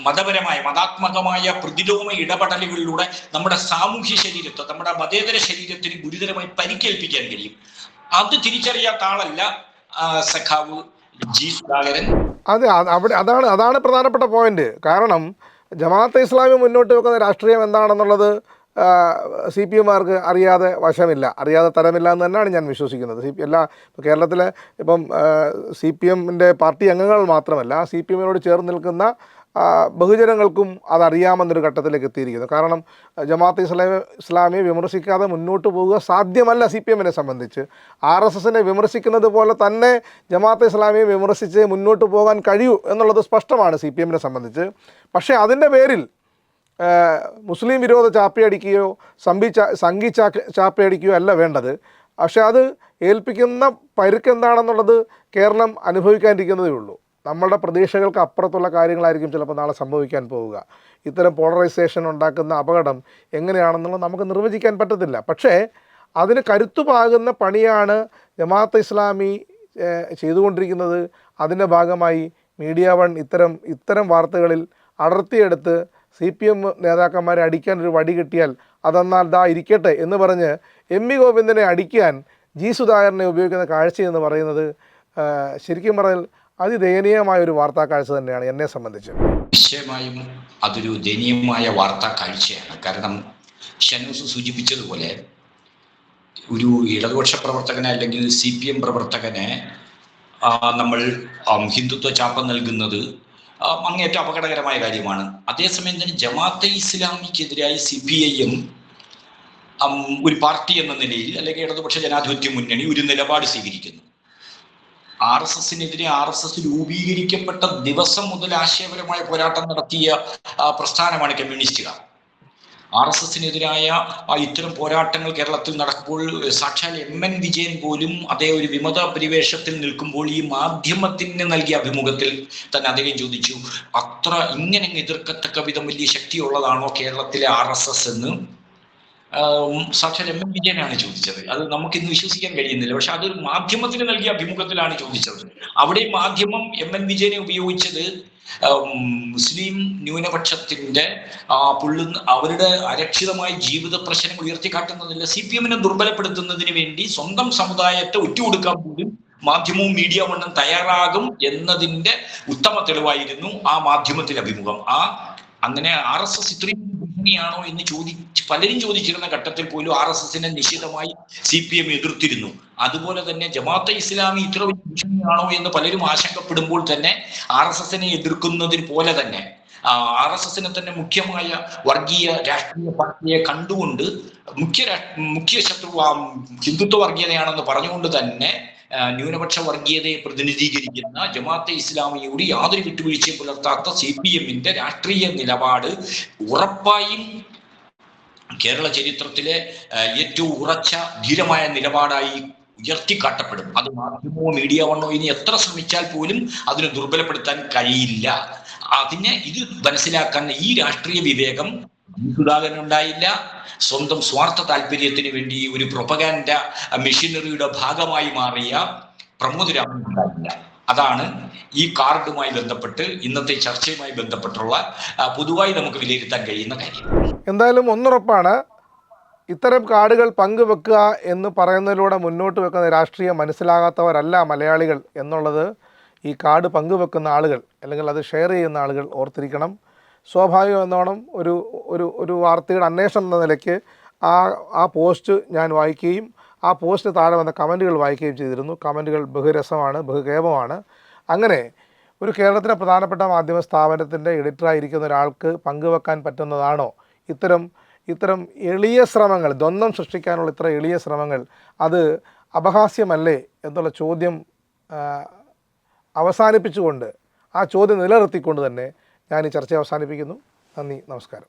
മതാത്മകമായ പ്രതിലോമ ഇടപെടലുകളിലൂടെ നമ്മുടെ സാമൂഹ്യ ശരീരത്തെ, നമ്മുടെ മതേതര ശരീരത്തിന് ഗുരുതരമായി പരിക്കേൽപ്പിക്കാൻ കഴിയും. അത് തിരിച്ചറിയാത്ത ആളല്ല സഖാവ് ജി സുധാകരൻ. അതെ, അതാണ് പ്രധാനപ്പെട്ട പോയിന്റ്. കാരണം ജമാഅത്തെ ഇസ്ലാമി മുന്നോട്ട് വെക്കുന്ന രാഷ്ട്രീയം എന്താണെന്നുള്ളത് CPMമാർക്ക് അറിയാതെ വശമില്ല, അറിയാതെ തരമില്ല എന്ന് തന്നെയാണ് ഞാൻ വിശ്വസിക്കുന്നത്. കേരളത്തിലെ ഇപ്പം CPMൻ്റെ പാർട്ടി അംഗങ്ങൾ മാത്രമല്ല, CPMനോട് ചേർന്ന് നിൽക്കുന്ന ബഹുജനങ്ങൾക്കും അതറിയാമെന്നൊരു ഘട്ടത്തിലേക്ക് എത്തിയിരിക്കുന്നു. കാരണം ജമാഅത്തെ ഇസ്ലാമിയെ വിമർശിക്കാതെ മുന്നോട്ട് പോവുക സാധ്യമല്ല. CPMനെ സംബന്ധിച്ച് RSSനെ വിമർശിക്കുന്നത് പോലെ തന്നെ ജമാഅത്തെ ഇസ്ലാമിയെ വിമർശിച്ച് മുന്നോട്ട് പോകാൻ കഴിയൂ എന്നുള്ളത് സ്പഷ്ടമാണ് CPMനെ സംബന്ധിച്ച്. പക്ഷേ അതിൻ്റെ പേരിൽ മുസ്ലിം വിരോധ ചാപ്പയടിക്കുകയോ സംഘി ചാപ്പയടിക്കുകയോ അല്ല വേണ്ടത്. പക്ഷെ അത് ഏൽപ്പിക്കുന്ന പരുക്ക് എന്താണെന്നുള്ളത് കേരളം അനുഭവിക്കാനിരിക്കുന്നതേ ഉള്ളൂ. നമ്മളുടെ പ്രതീക്ഷകൾക്ക് അപ്പുറത്തുള്ള കാര്യങ്ങളായിരിക്കും ചിലപ്പോൾ നാളെ സംഭവിക്കാൻ പോവുക. ഇത്തരം പോളറൈസേഷൻ ഉണ്ടാക്കുന്ന അപകടം എങ്ങനെയാണെന്നുള്ളത് നമുക്ക് നിർവചിക്കാൻ പറ്റത്തില്ല. പക്ഷേ അതിന് കരുത്തുപാകുന്ന പണിയാണ് ജമാഅത്തെ ഇസ്ലാമി ചെയ്തുകൊണ്ടിരിക്കുന്നത്. അതിൻ്റെ ഭാഗമായി മീഡിയ വൺ ഇത്തരം വാർത്തകളിൽ അടർത്തിയെടുത്ത് CPM നേതാക്കന്മാരെ അടിക്കാൻ ഒരു വടി കിട്ടിയാൽ അതെന്നാൽ ദാ ഇരിക്കട്ടെ എന്ന് പറഞ്ഞ് MV ഗോവിന്ദനെ അടിക്കാൻ ജി സുധാകരനെ ഉപയോഗിക്കുന്ന കാഴ്ചയെന്ന് പറയുന്നത് ശരിക്കും പറഞ്ഞാൽ അതിദയനീയമായ ഒരു വാർത്താ കാഴ്ച തന്നെയാണ് എന്നെ സംബന്ധിച്ച്. നിശ്ചയമായും അതൊരു ദയനീയമായ വാർത്താ കാഴ്ചയാണ്. കാരണം ഷനൂസ് സൂചിപ്പിച്ചതുപോലെ ഒരു ഇടതുപക്ഷ പ്രവർത്തകനെ അല്ലെങ്കിൽ CPM പ്രവർത്തകനെ നമ്മൾ ഹിന്ദുത്വ ചാപ്പ നൽകുന്നത് അങ്ങേറ്റം അപകടകരമായ കാര്യമാണ്. അതേസമയം തന്നെ ജമാഅത്തെ ഇസ്ലാമിക്കെതിരായി CPIM ഒരു പാർട്ടി എന്ന നിലയിൽ അല്ലെങ്കിൽ ഇടതുപക്ഷ ജനാധിപത്യ മുന്നണി ഒരു നിലപാട് സ്വീകരിക്കുന്നു. RSSനെതിരെ RSS രൂപീകരിക്കപ്പെട്ട ദിവസം മുതൽ ആശയപരമായ പോരാട്ടം നടത്തിയ പ്രസ്ഥാനമാണ് കമ്മ്യൂണിസ്റ്റുകാർ. RSSനെതിരായ ഇത്തരം പോരാട്ടങ്ങൾ കേരളത്തിൽ നടക്കുമ്പോൾ സാക്ഷാൽ MN വിജയൻ പോലും അതേ ഒരു വിമത പരിവേഷത്തിൽ നിൽക്കുമ്പോൾ ഈ മാധ്യമത്തിന് നൽകിയ അഭിമുഖത്തിൽ തന്നെ അദ്ദേഹം ചോദിച്ചു, അത്ര ഇങ്ങനെ എതിർക്കത്തക്ക വിധം വലിയ ശക്തിയുള്ളതാണോ കേരളത്തിലെ RSS എന്ന്. സാക്ഷാൽ എം എൻ വിജയനാണ് ചോദിച്ചത്. അത് നമുക്കിന്ന് വിശ്വസിക്കാൻ കഴിയുന്നില്ല. പക്ഷെ അതൊരു മാധ്യമത്തിന് നൽകിയ അഭിമുഖത്തിലാണ് ചോദിച്ചത്. അവിടെ മാധ്യമം എം എൻ വിജയനെ ഉപയോഗിച്ചത് മുസ്ലിം ന്യൂനപക്ഷത്തിന്റെ അവരുടെ അരക്ഷിതമായ ജീവിത പ്രശ്നങ്ങൾ ഉയർത്തിക്കാട്ടുന്നതില്ല, CPM-നെ ദുർബലപ്പെടുത്തുന്നതിന് വേണ്ടി സ്വന്തം സമുദായത്തെ ഒറ്റുകൊടുക്കാൻ പോലും മാധ്യമവും മീഡിയ വണ്ണും തയ്യാറാകും എന്നതിന്റെ ഉത്തമ തെളിവായിരുന്നു ആ മാധ്യമത്തിലെ അഭിമുഖം. അങ്ങനെ RSS ഇത്രയും ഭീഷണിയാണോ എന്ന് പലരും ചോദിച്ചിരുന്ന ഘട്ടത്തിൽ പോലും RSS-നെ നിശിതമായി CPM എതിർത്തിരുന്നു. അതുപോലെ തന്നെ ജമാഅത്തെ ഇസ്ലാമി ഇത്ര വലിയ ഭീഷണിയാണോ എന്ന് പലരും ആശങ്കപ്പെടുമ്പോൾ തന്നെ RSS-നെ എതിർക്കുന്നതിന് പോലെ തന്നെ RSS-നെ തന്നെ മുഖ്യമായ വർഗീയ രാഷ്ട്രീയ പാർട്ടിയെ കണ്ടുകൊണ്ട് മുഖ്യ ശത്രു ഹിന്ദുത്വ വർഗീയതയാണെന്ന് പറഞ്ഞുകൊണ്ട് തന്നെ ന്യൂനപക്ഷ വർഗീയതയെ പ്രതിനിധീകരിക്കുന്ന ജമാഅത്തെ ഇസ്ലാമിയോട് യാതൊരു വിട്ടുവീഴ്ചയും പുലർത്താത്ത CPM-ന്റെ രാഷ്ട്രീയ നിലപാട് ഉറപ്പായും കേരള ചരിത്രത്തിലെ ഏറ്റവും ഉറച്ച ധീരമായ നിലപാടായി ഉയർത്തിക്കാട്ടപ്പെടും. അത് മാധ്യമമോ മീഡിയ വണ്ണോ ഇനി എത്ര ശ്രമിച്ചാൽ പോലും അതിനെ ദുർബലപ്പെടുത്താൻ കഴിയില്ല. ഇത് മനസ്സിലാക്കാൻ ഈ രാഷ്ട്രീയ വിവേകം സുധാകരനുണ്ടായില്ല. സ്വന്തം സ്വാർത്ഥ താല്പര്യത്തിന് വേണ്ടി ഒരു പ്രൊപ്പഗാൻഡ മെഷീനറിയുടെ ഭാഗമായി മാറിയ പ്രമോദ് രാമൻ ഉണ്ടായില്ല. അതാണ് ഈ കാർഡുമായി ബന്ധപ്പെട്ട് ഇന്നത്തെ ചർച്ചയുമായി ബന്ധപ്പെട്ടുള്ള പൊതുവായി നമുക്ക് വിലയിരുത്താൻ കഴിയുന്ന കാര്യം. എന്തായാലും ഒന്നുറപ്പാണ്, ഇത്തരം കാർഡുകൾ പങ്കുവെക്കുക എന്ന് പറയുന്നതിലൂടെ മുന്നോട്ട് വെക്കുന്ന രാഷ്ട്രീയം മനസ്സിലാകാത്തവരല്ല മലയാളികൾ എന്നുള്ളത് ഈ കാർഡ് പങ്കുവെക്കുന്ന ആളുകൾ അല്ലെങ്കിൽ അത് ഷെയർ ചെയ്യുന്ന ആളുകൾ ഓർത്തിരിക്കണം. സ്വാഭാവികമെന്നോണം ഒരു വാർത്തയുടെ അന്വേഷണം എന്ന നിലയ്ക്ക് ആ പോസ്റ്റ് ഞാൻ വായിക്കുകയും ആ പോസ്റ്റ് താഴെ വന്ന കമൻറ്റുകൾ വായിക്കുകയും ചെയ്തിരുന്നു. കമൻറ്റുകൾ ബഹുരസമാണ്, ബഹുകേമമാണ്. അങ്ങനെ ഒരു കേരളത്തിലെ പ്രധാനപ്പെട്ട മാധ്യമ സ്ഥാപനത്തിൻ്റെ എഡിറ്ററായിരിക്കുന്ന ഒരാൾക്ക് പങ്കുവെക്കാൻ പറ്റുന്നതാണോ ഇത്തരം എളിയ ശ്രമങ്ങൾ, ദ്വന്ദ്വം സൃഷ്ടിക്കാനുള്ള ഇത്ര എളിയ ശ്രമങ്ങൾ? അത് അപഹാസ്യമല്ലേ എന്നുള്ള ചോദ്യം അവസാനിപ്പിച്ചുകൊണ്ട്, ആ ചോദ്യം നിലനിർത്തിക്കൊണ്ട് തന്നെ ഞാൻ ഈ ചർച്ച അവസാനിപ്പിക്കുന്നു. നന്ദി, നമസ്കാരം.